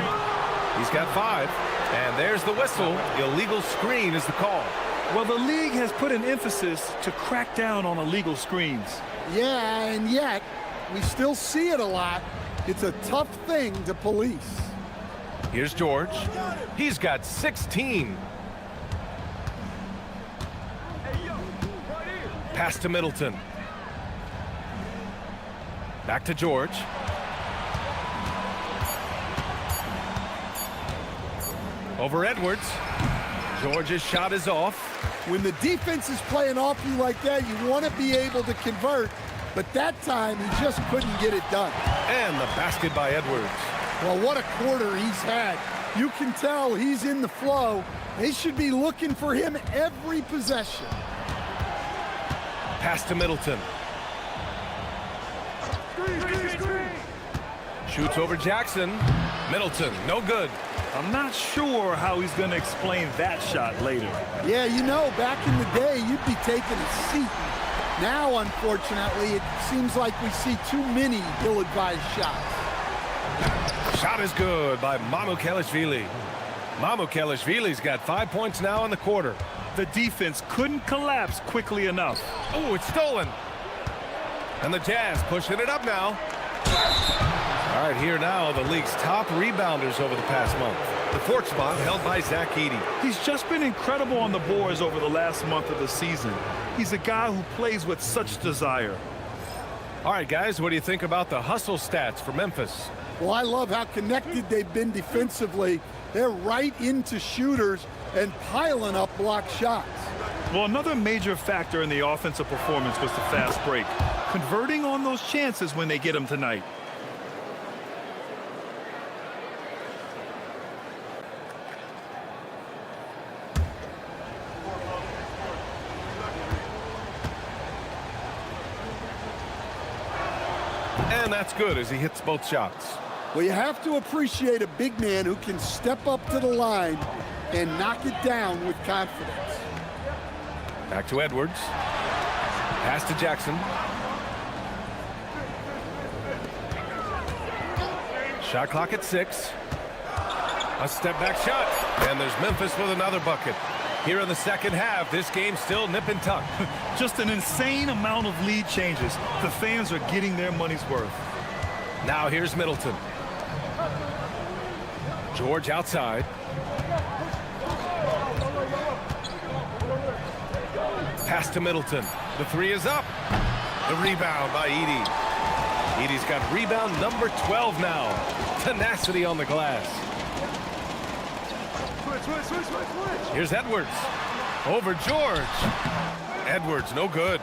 Speaker 1: He's got 5. And there's the whistle. Illegal screen is the call.
Speaker 2: Well, the league has put an emphasis to crack down on illegal screens.
Speaker 3: Yeah, and yet we still see it a lot. It's a tough thing to police.
Speaker 1: Here's George. He's got 16. Pass to Middleton. Back to George. Over Edwards. George's shot is off.
Speaker 3: When the defense is playing off you like that, you want to be able to convert. But that time, he just couldn't get it done.
Speaker 1: And the basket by Edwards.
Speaker 3: Well, what a quarter he's had. You can tell he's in the flow. They should be looking for him every possession.
Speaker 1: Pass to Middleton. Shoots over Jackson. Middleton, no good.
Speaker 2: I'm not sure how he's going to explain that shot later.
Speaker 3: Yeah, you know, back in the day, you'd be taking a seat. Now, unfortunately, it seems like we see too many ill-advised shots.
Speaker 1: Shot is good by Mamukelashvili. Mamukelashvili's got 5 points now in the quarter.
Speaker 2: The defense couldn't collapse quickly enough.
Speaker 1: Oh, it's stolen. And the Jazz pushing it up now. All right, here now, the league's top rebounders over the past month. The fourth spot held by Zach Edey.
Speaker 2: He's just been incredible on the boards over the last month of the season. He's a guy who plays with such desire.
Speaker 1: All right, guys, what do you think about the hustle stats for Memphis?
Speaker 3: Well, I love how connected they've been defensively. They're right into shooters and piling up block shots.
Speaker 2: Well, another major factor in the offensive performance was the fast break, converting on those chances when they get them tonight.
Speaker 1: And that's good as he hits both shots.
Speaker 3: Well, you have to appreciate a big man who can step up to the line and knock it down with confidence.
Speaker 1: Back to Edwards. Pass to Jackson. Shot clock at 6. A step back shot. And there's Memphis with another bucket. Here in the second half, this game's still nip and tuck.
Speaker 2: Just an insane amount of lead changes. The fans are getting their money's worth.
Speaker 1: Now here's Middleton. George outside. Pass to Middleton. The three is up. The rebound by Edey. Edey's got rebound number 12 now. Tenacity on the glass. Here's Edwards. Over George. Edwards, no good.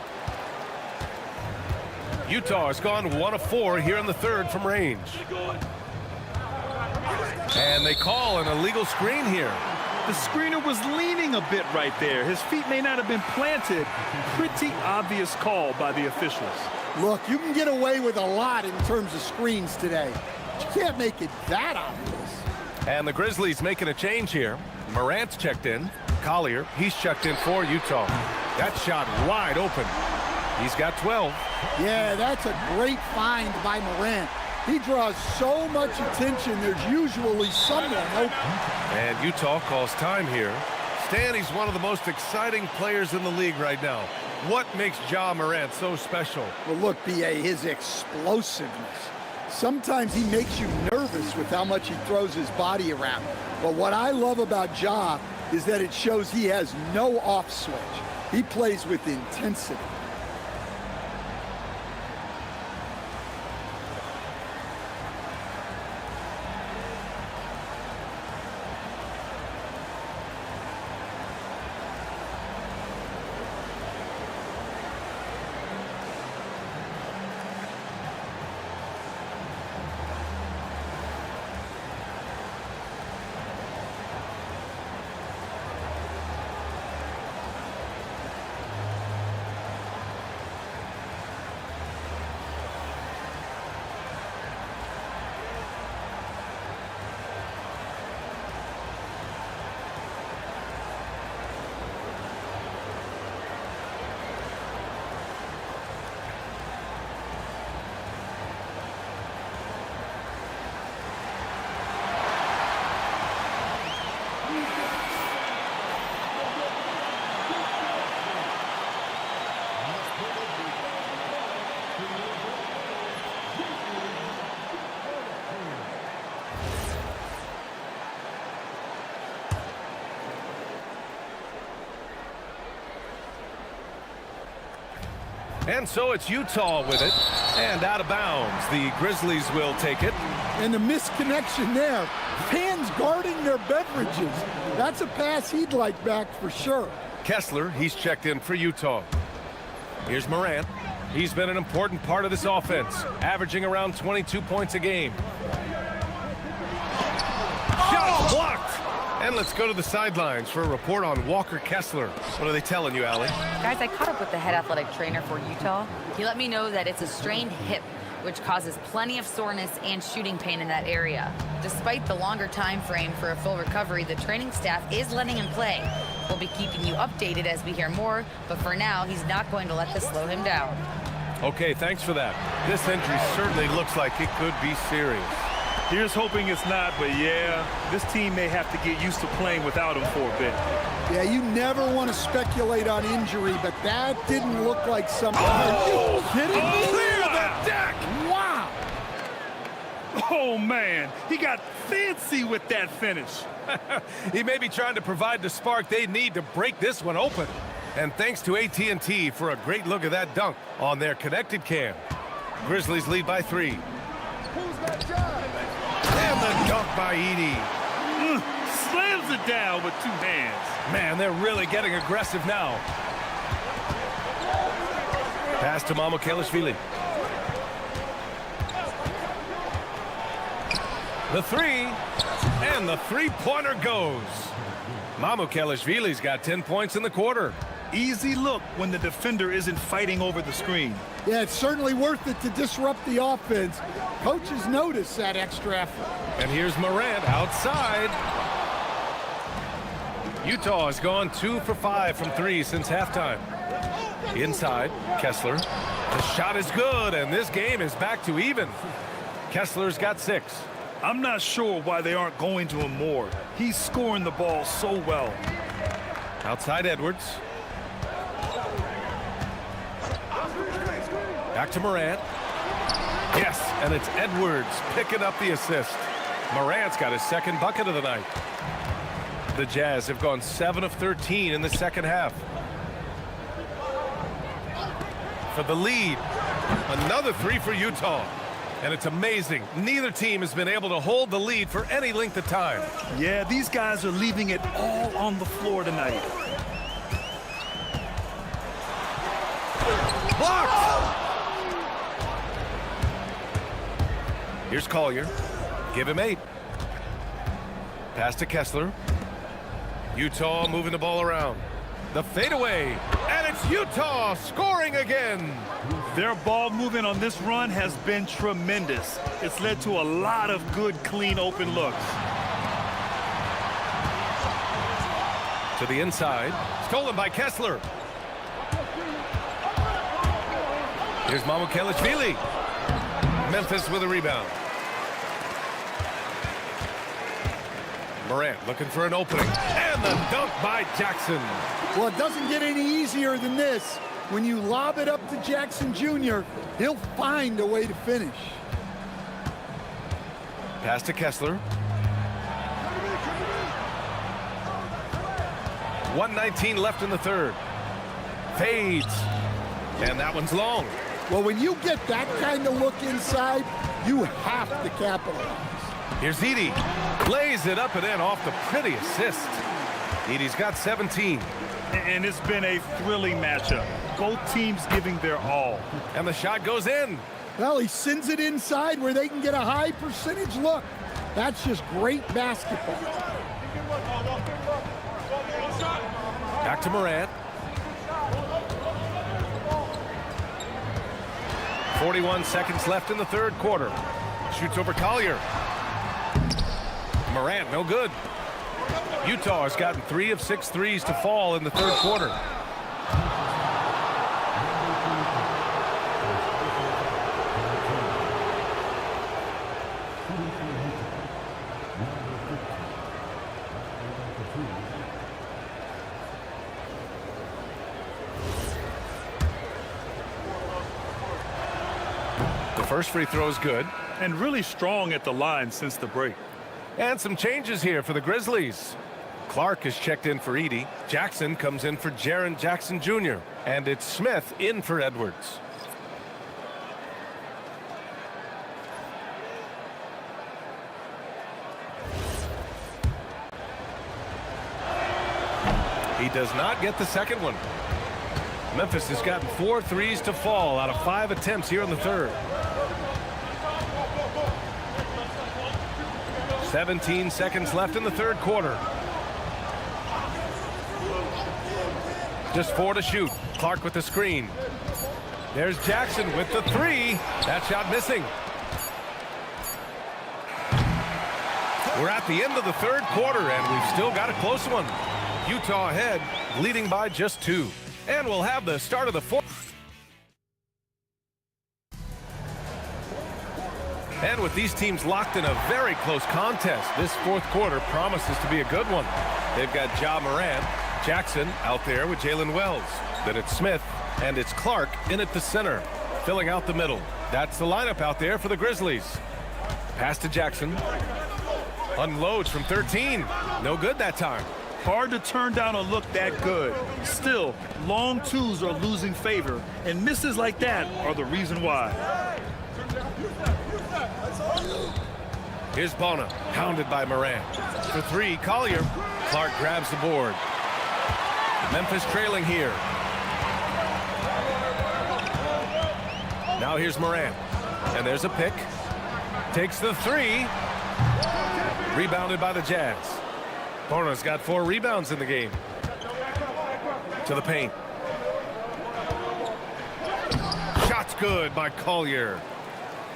Speaker 1: Utah has gone 1 of 4 here in the third from range. And they call an illegal screen here.
Speaker 2: The screener was leaning a bit right there. His feet may not have been planted. Pretty obvious call by the officials.
Speaker 3: Look, you can get away with a lot in terms of screens today. You can't make it that obvious.
Speaker 1: And the Grizzlies making a change here. Morant's checked in. Collier, he's checked in for Utah. That shot wide open. He's got 12.
Speaker 3: Yeah, that's a great find by Morant. He draws so much attention, there's usually someone open.
Speaker 1: And Utah calls time here. Stan, he's one of the most exciting players in the league right now. What makes Ja Morant so special?
Speaker 3: Well, look, B.A., his explosiveness. Sometimes he makes you nervous with how much he throws his body around. But what I love about Ja is that it shows he has no off switch. He plays with intensity.
Speaker 1: And so it's Utah with it. And out of bounds. The Grizzlies will take it.
Speaker 3: And the misconnection there. Fans guarding their beverages. That's a pass he'd like back for sure.
Speaker 1: Kessler, he's checked in for Utah. Here's Morant. He's been an important part of this offense, averaging around 22 points a game. Shot blocked! And let's go to the sidelines for a report on Walker Kessler. What are they telling you, Allie?
Speaker 4: Guys, I caught up with the head athletic trainer for Utah. He let me know that it's a strained hip, which causes plenty of soreness and shooting pain in that area. Despite the longer time frame for a full recovery, the training staff is letting him play. We'll be keeping you updated as we hear more, but for now, he's not going to let this slow him down.
Speaker 1: Okay, thanks for that. This injury certainly looks like it could be serious.
Speaker 2: Here's hoping it's not, but yeah, this team may have to get used to playing without him for a bit.
Speaker 3: Yeah, you never want to speculate on injury, but that didn't look like something.
Speaker 2: Oh!
Speaker 3: Are you kidding me?
Speaker 2: Clear the deck!
Speaker 3: Wow!
Speaker 2: Oh, man, he got fancy with that finish.
Speaker 1: He may be trying to provide the spark they need to break this one open. And thanks to AT&T for a great look at that dunk on their connected cam. Grizzlies lead by 3. And the dunk by Edey.
Speaker 2: Slams it down with 2 hands.
Speaker 1: Man, they're really getting aggressive now. Pass to Mamukelashvili. The 3, and the three-pointer goes. Mamukelashvili's got 10 points in the quarter.
Speaker 2: Easy look when the defender isn't fighting over the screen.
Speaker 3: Yeah, it's certainly worth it to disrupt the offense. Coaches notice that extra effort.
Speaker 1: And here's Morant outside. Utah has gone 2 for 5 from 3 since halftime. Inside, Kessler. The shot is good, and this game is back to even. Kessler's got 6.
Speaker 2: I'm not sure why they aren't going to him more. He's scoring the ball so well.
Speaker 1: Outside Edwards. Back to Morant. Yes, and it's Edwards picking up the assist. Morant's got his second bucket of the night. The Jazz have gone 7 of 13 in the second half. For the lead, another 3 for Utah. And it's amazing, neither team has been able to hold the lead for any length of time.
Speaker 2: Yeah, these guys are leaving it all on the floor tonight.
Speaker 1: Blocked! Here's Collier. Give him 8. Pass to Kessler. Utah moving the ball around. The fadeaway, and it's Utah scoring again.
Speaker 2: Their ball movement on this run has been tremendous. It's led to a lot of good, clean, open looks.
Speaker 1: To the inside, stolen by Kessler. Here's Mamukelashvili. Memphis with a rebound. Morant looking for an opening. And the dunk by Jackson.
Speaker 3: Well, it doesn't get any easier than this. When you lob it up to Jackson Jr., he'll find a way to finish.
Speaker 1: Pass to Kessler. 1:19 left in the third. Fades. And that one's long.
Speaker 3: Well, when you get that kind of look inside, you have to capitalize.
Speaker 1: Here's Edey. Lays it up and in off the pretty assist. Edey's got 17.
Speaker 2: And it's been a thrilling matchup. Both teams giving their all.
Speaker 1: And the shot goes in.
Speaker 3: Well, he sends it inside where they can get a high percentage look. That's just great basketball.
Speaker 1: Back to Morant. 41 seconds left in the third quarter. Shoots over Collier. Morant, no good. Utah has gotten 3 of 6 threes to fall in the third quarter. The first free throw is good.
Speaker 2: And really strong at the line since the break.
Speaker 1: And some changes here for the Grizzlies. Clark is checked in for Edey. Jackson comes in for Jaren Jackson Jr. And it's Smith in for Edwards. He does not get the second one. Memphis has gotten 4 threes to fall out of 5 attempts here in the third. 17 seconds left in the third quarter. Just 4 to shoot. Clark with the screen. There's Jackson with the three. That shot missing. We're at the end of the third quarter, and we've still got a close one. Utah ahead, leading by just 2. And we'll have the start of the fourth. And with these teams locked in a very close contest, this fourth quarter promises to be a good one. They've got Ja Morant, Jackson out there with Jalen Wells. Then it's Smith, and it's Clark in at the center, filling out the middle. That's the lineup out there for the Grizzlies. Pass to Jackson. Unloads from 13. No good that time.
Speaker 2: Hard to turn down a look that good. Still, long twos are losing favor, and misses like that are the reason why.
Speaker 1: Here's Bona, hounded by Morant. For 3, Collier. Clark grabs the board. Memphis trailing here. Now here's Morant. And there's a pick. Takes the 3. Rebounded by the Jazz. Bona's got 4 rebounds in the game. To the paint. Shot's good by Collier.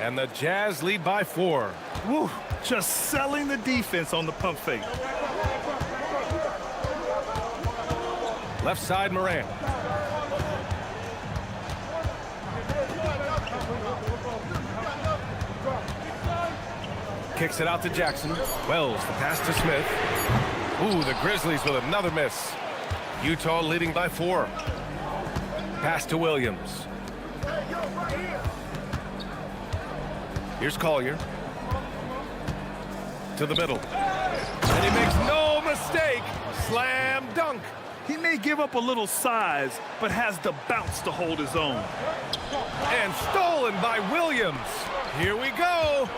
Speaker 1: And the Jazz lead by 4.
Speaker 2: Woo, just selling the defense on the pump fake.
Speaker 1: Left side, Morant. Kicks it out to Jackson. Wells, the pass to Smith. Ooh, the Grizzlies with another miss. Utah leading by 4. Pass to Williams. Here's Collier. To the middle. And he makes no mistake. Slam dunk.
Speaker 2: He may give up a little size, but has the bounce to hold his own.
Speaker 1: And stolen by Williams. Here we go.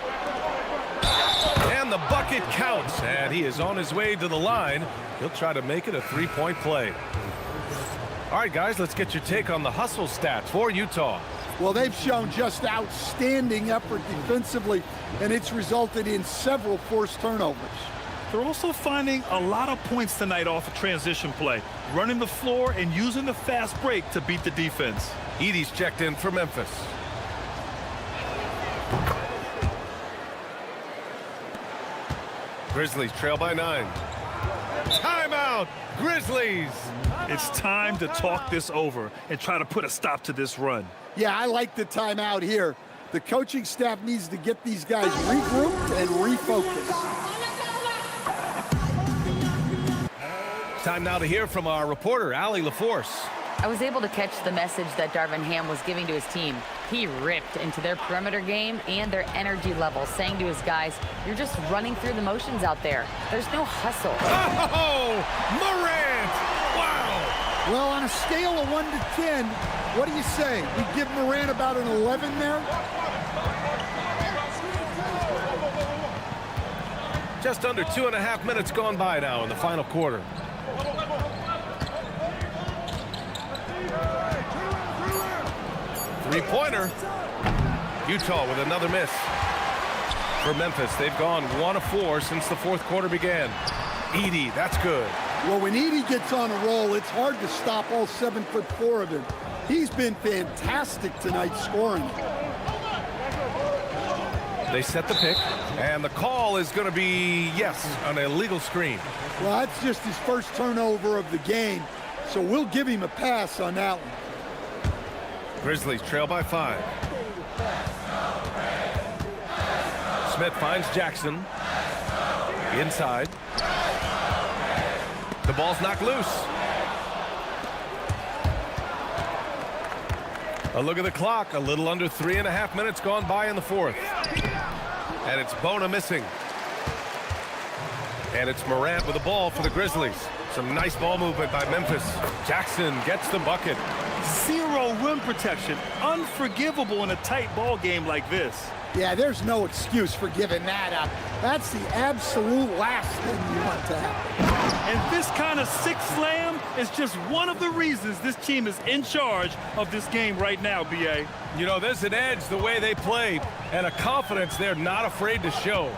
Speaker 1: And the bucket counts. And he is on his way to the line. He'll try to make it a 3-point play. All right, guys, let's get your take on the hustle stats for Utah.
Speaker 3: Well, they've shown just outstanding effort defensively, and it's resulted in several forced turnovers.
Speaker 2: They're also finding a lot of points tonight off of transition play, running the floor and using the fast break to beat the defense.
Speaker 1: Edey's checked in for Memphis. Grizzlies trail by 9. Timeout, Grizzlies!
Speaker 2: It's time to talk this over and try to put a stop to this run.
Speaker 3: Yeah, I like the timeout here. The coaching staff needs to get these guys regrouped and refocused.
Speaker 1: Time now to hear from our reporter, Allie LaForce.
Speaker 4: I was able to catch the message that Darvin Ham was giving to his team. He ripped into their perimeter game and their energy level, saying to his guys, you're just running through the motions out there. There's no hustle.
Speaker 1: Oh, Morant! Wow!
Speaker 3: Well, on a scale of 1 to 10, what do you say? We give Morant about an 11 there?
Speaker 1: Just under 2.5 minutes gone by now in the final quarter. Three-pointer. Utah with another miss. For Memphis, they've gone 1 of 4 since the fourth quarter began. Edey, that's good.
Speaker 3: Well, when Edey gets on a roll, it's hard to stop all 7'4" of him. He's been fantastic tonight scoring.
Speaker 1: They set the pick, and the call is going to be, yes, an illegal screen.
Speaker 3: Well, that's just his first turnover of the game, so we'll give him a pass on that one.
Speaker 1: Grizzlies trail by 5. Smith finds Jackson. Inside. The ball's knocked loose. A look at the clock. A little under 3.5 minutes gone by in the fourth. And it's Bona missing. And it's Morant with the ball for the Grizzlies. Some nice ball movement by Memphis. Jackson gets the bucket.
Speaker 2: Zero rim protection. Unforgivable in a tight ball game like this.
Speaker 3: Yeah, there's no excuse for giving that up. That's the absolute last thing you want to happen.
Speaker 2: And this kind of sick slam is just one of the reasons this team is in charge of this game right now, B.A.
Speaker 1: You know, there's an edge the way they play and a confidence they're not afraid to show.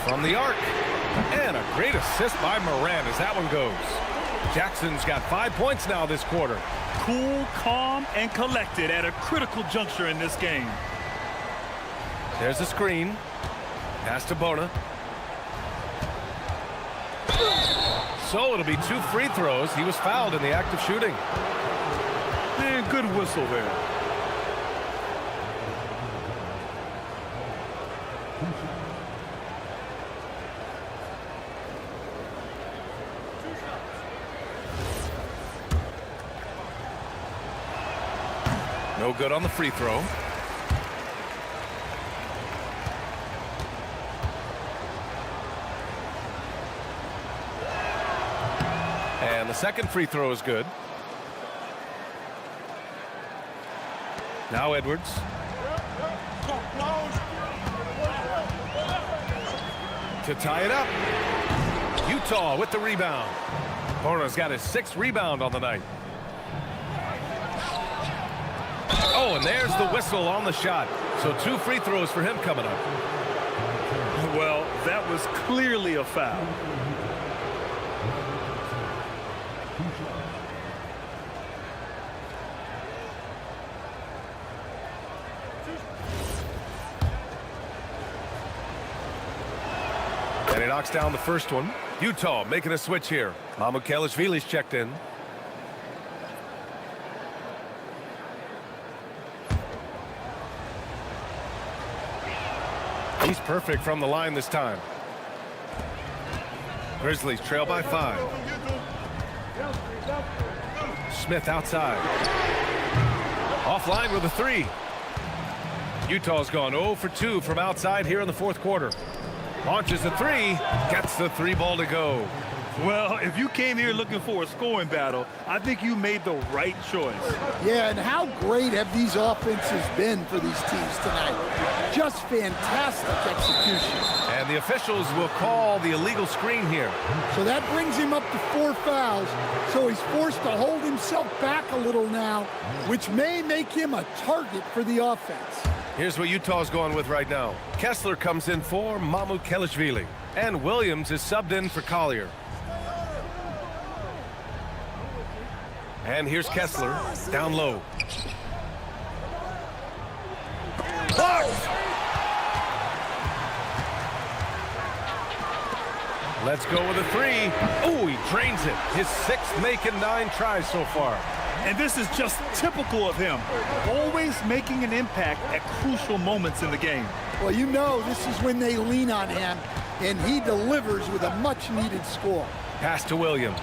Speaker 1: From the arc. And a great assist by Morant as that one goes. Jackson's got 5 points now this quarter.
Speaker 2: Cool, calm, and collected at a critical juncture in this game.
Speaker 1: There's a screen. Pass to Bona. So it'll be 2 free throws. He was fouled in the act of shooting.
Speaker 2: And good whistle there.
Speaker 1: No good on the free throw. And the second free throw is good. Now Edwards. To tie it up. Utah with the rebound. Bona's got his 6th rebound on the night. Oh, and there's the whistle on the shot. So 2 free throws for him coming up.
Speaker 2: Well, that was clearly a foul.
Speaker 1: And he knocks down the first one. Utah making a switch here. Mamukelashvili's checked in. He's perfect from the line this time. Grizzlies trail by 5. Smith outside. Offline with a 3. Utah's gone 0 for 2 from outside here in the 4th quarter. Launches a 3. Gets the 3 ball to go.
Speaker 2: Well, if you came here looking for a scoring battle, I think you made the right choice.
Speaker 3: Yeah, and how great have these offenses been for these teams tonight? Just fantastic execution.
Speaker 1: And the officials will call the illegal screen here.
Speaker 3: So that brings him up to 4 fouls. So he's forced to hold himself back a little now, which may make him a target for the offense.
Speaker 1: Here's what Utah's going with right now. Kessler comes in for Mamukelashvili. And Williams is subbed in for Collier. And here's Kessler, down low. Blocked! Let's go with a 3. Oh, he drains it. His 6th make in 9 tries so far.
Speaker 2: And this is just typical of him. Always making an impact at crucial moments in the game.
Speaker 3: Well, you know this is when they lean on him, and he delivers with a much-needed score.
Speaker 1: Pass to Williams.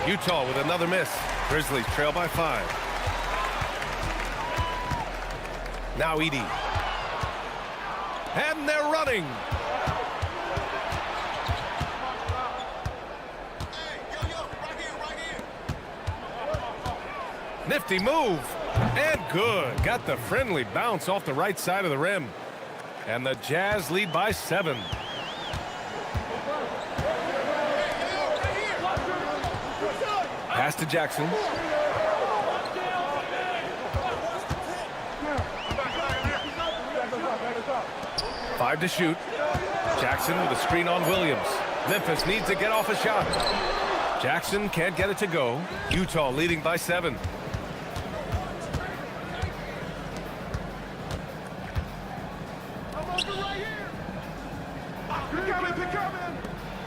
Speaker 1: Utah with another miss. Grizzlies trail by 5. Now Edey. And they're running. Nifty move. And good. Got the friendly bounce off the right side of the rim. And the Jazz lead by 7. Pass to Jackson. Five to shoot. Jackson with a screen on Williams. Memphis needs to get off a shot. Jackson can't get it to go. Utah leading by 7.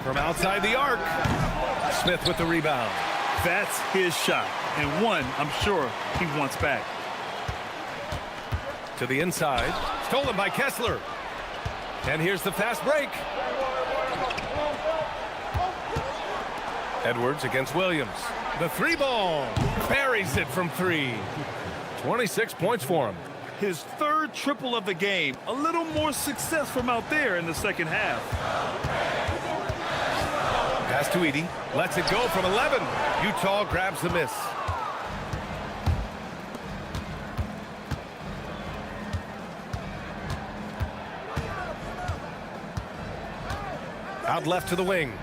Speaker 1: From outside the arc. Smith with the rebound.
Speaker 2: That's his shot, and one I'm sure he wants back.
Speaker 1: To the inside. Stolen by Kessler. And here's the fast break. Edwards against Williams. The 3 ball. Buries it from 3. 26 points for him.
Speaker 2: His 3rd triple of the game. A little more success from out there in the second half.
Speaker 1: Pass to Edey. Lets it go from 11. Utah grabs the miss. Out left to the wing.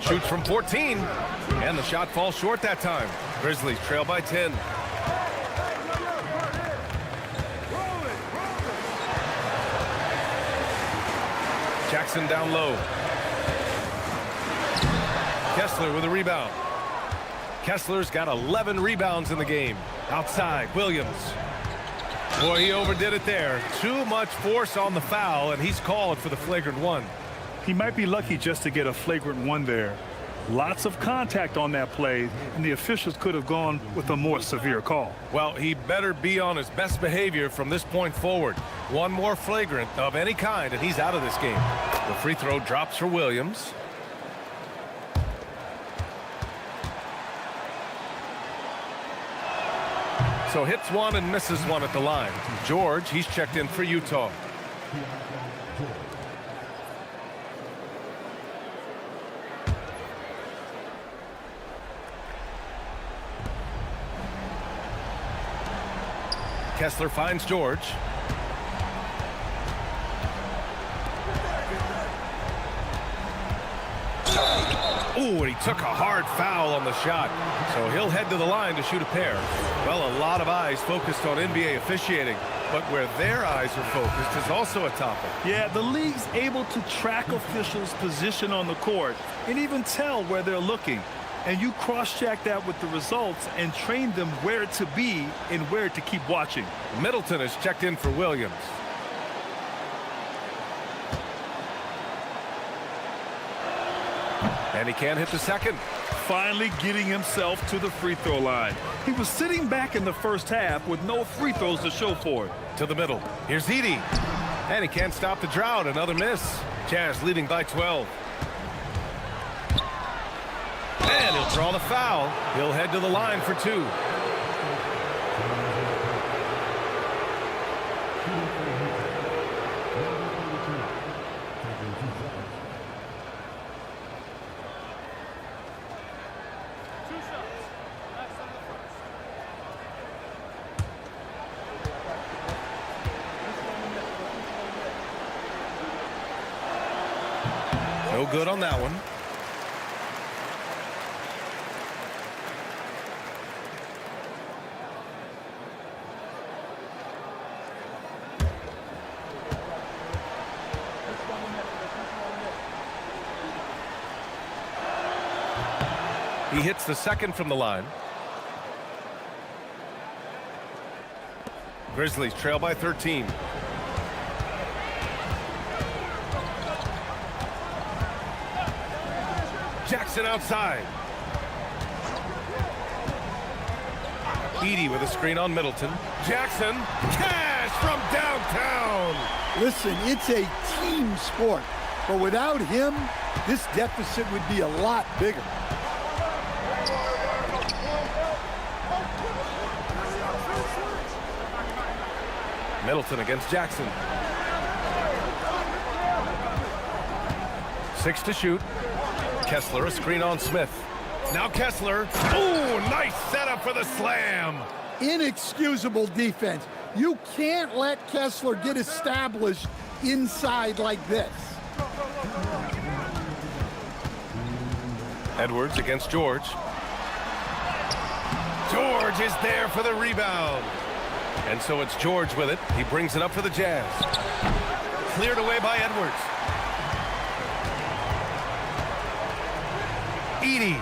Speaker 1: Shoots from 14. And the shot falls short that time. Grizzlies trail by 10. Jackson down low. Kessler with a rebound. Kessler's got 11 rebounds in the game. Outside, Williams. Boy, he overdid it there. Too much force on the foul, and he's called for the flagrant one.
Speaker 2: He might be lucky just to get a flagrant one there. Lots of contact on that play, and the officials could have gone with a more severe call.
Speaker 1: Well, he better be on his best behavior from this point forward. One more flagrant of any kind, and he's out of this game. The free throw drops for Williams. So hits one and misses one at the line. George, he's checked in for Utah. Kessler finds George. Ooh, and he took a hard foul on the shot. So he'll head to the line to shoot a pair. Well, a lot of eyes focused on NBA officiating, but where their eyes are focused is also a topic.
Speaker 2: Yeah, the league's able to track officials' position on the court and even tell where they're looking. And you cross-check that with the results and train them where to be and where to keep watching.
Speaker 1: Middleton has checked in for Williams. And he can't hit the second.
Speaker 2: Finally getting himself to the free throw line. He was sitting back in the first half with no free throws to show for it.
Speaker 1: To the middle. Here's Edey. And he can't stop the drought. Another miss. Jazz leading by 12. And he'll draw the foul. He'll head to the line for two. No good on that one. He hits the second from the line. Grizzlies trail by 13. Jackson outside. Edey with a screen on Middleton. Jackson, cash from downtown.
Speaker 3: Listen, it's a team sport, but without him, this deficit would be a lot bigger.
Speaker 1: Middleton against Jackson. 6 to shoot. Kessler, a screen on Smith. Now Kessler. Ooh, nice setup for the slam.
Speaker 3: Inexcusable defense. You can't let Kessler get established inside like this.
Speaker 1: Edwards against George. George is there for the rebound. And so it's George with it. He brings it up for the Jazz. Cleared away by Edwards. Edey.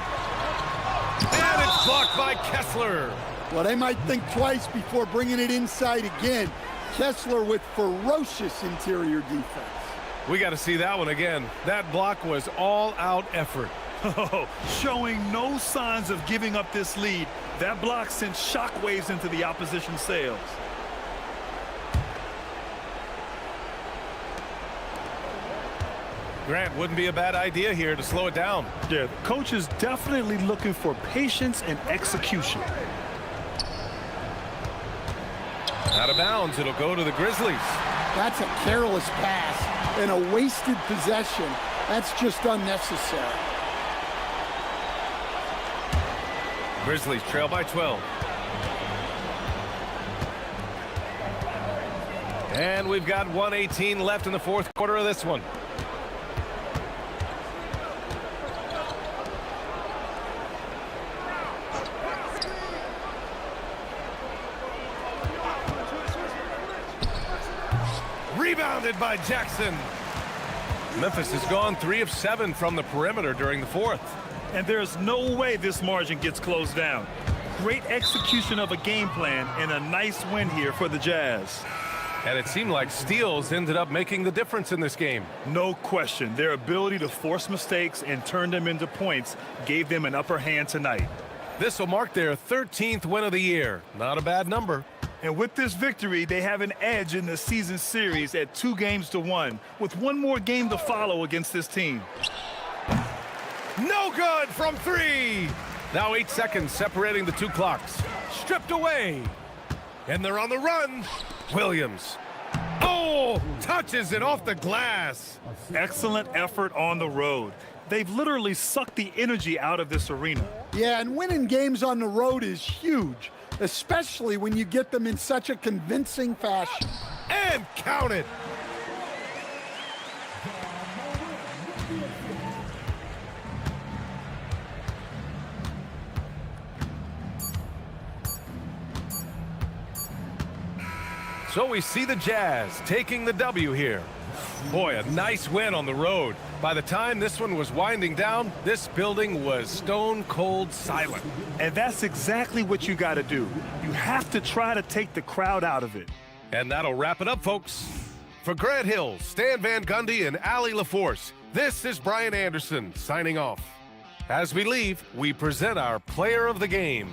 Speaker 1: And it's blocked by Kessler.
Speaker 3: Well, they might think twice before bringing it inside again. Kessler with ferocious interior defense.
Speaker 1: We got to see that one again. That block was all-out effort.
Speaker 2: Showing no signs of giving up this lead. That block sent shockwaves into the opposition's sails.
Speaker 1: Grant, wouldn't be a bad idea here to slow it down.
Speaker 2: Yeah, the coach is definitely looking for patience and execution.
Speaker 1: Out of bounds, it'll go to the Grizzlies.
Speaker 3: That's a careless pass and a wasted possession. That's just unnecessary.
Speaker 1: Grizzlies trail by 12. And we've got 1:18 left in the fourth quarter of this one. Rebounded by Jackson. Memphis has gone 3 of 7 from the perimeter during the fourth.
Speaker 2: And there's no way this margin gets closed down. Great execution of a game plan and a nice win here for the Jazz.
Speaker 1: And it seemed like steals ended up making the difference in this game.
Speaker 2: No question. Their ability to force mistakes and turn them into points gave them an upper hand tonight.
Speaker 1: This will mark their 13th win of the year. Not a bad number.
Speaker 2: And with this victory, they have an edge in the season series at 2-1, with one more game to follow against this team.
Speaker 1: No good from 3. Now 8 seconds separating the two clocks. Stripped away. And they're on the run. Williams. Oh, touches it off the glass.
Speaker 2: Excellent effort on the road. They've literally sucked the energy out of this arena.
Speaker 3: Yeah, and winning games on the road is huge, especially when you get them in such a convincing fashion.
Speaker 1: And count it. So we see the Jazz taking the W here. Boy, a nice win on the road. By the time this one was winding down, this building was stone cold silent.
Speaker 2: And that's exactly what you got to do. You have to try to take the crowd out of it.
Speaker 1: And that'll wrap it up, folks. For Grant Hill, Stan Van Gundy, and Allie LaForce, this is Brian Anderson signing off. As we leave, we present our player of the game.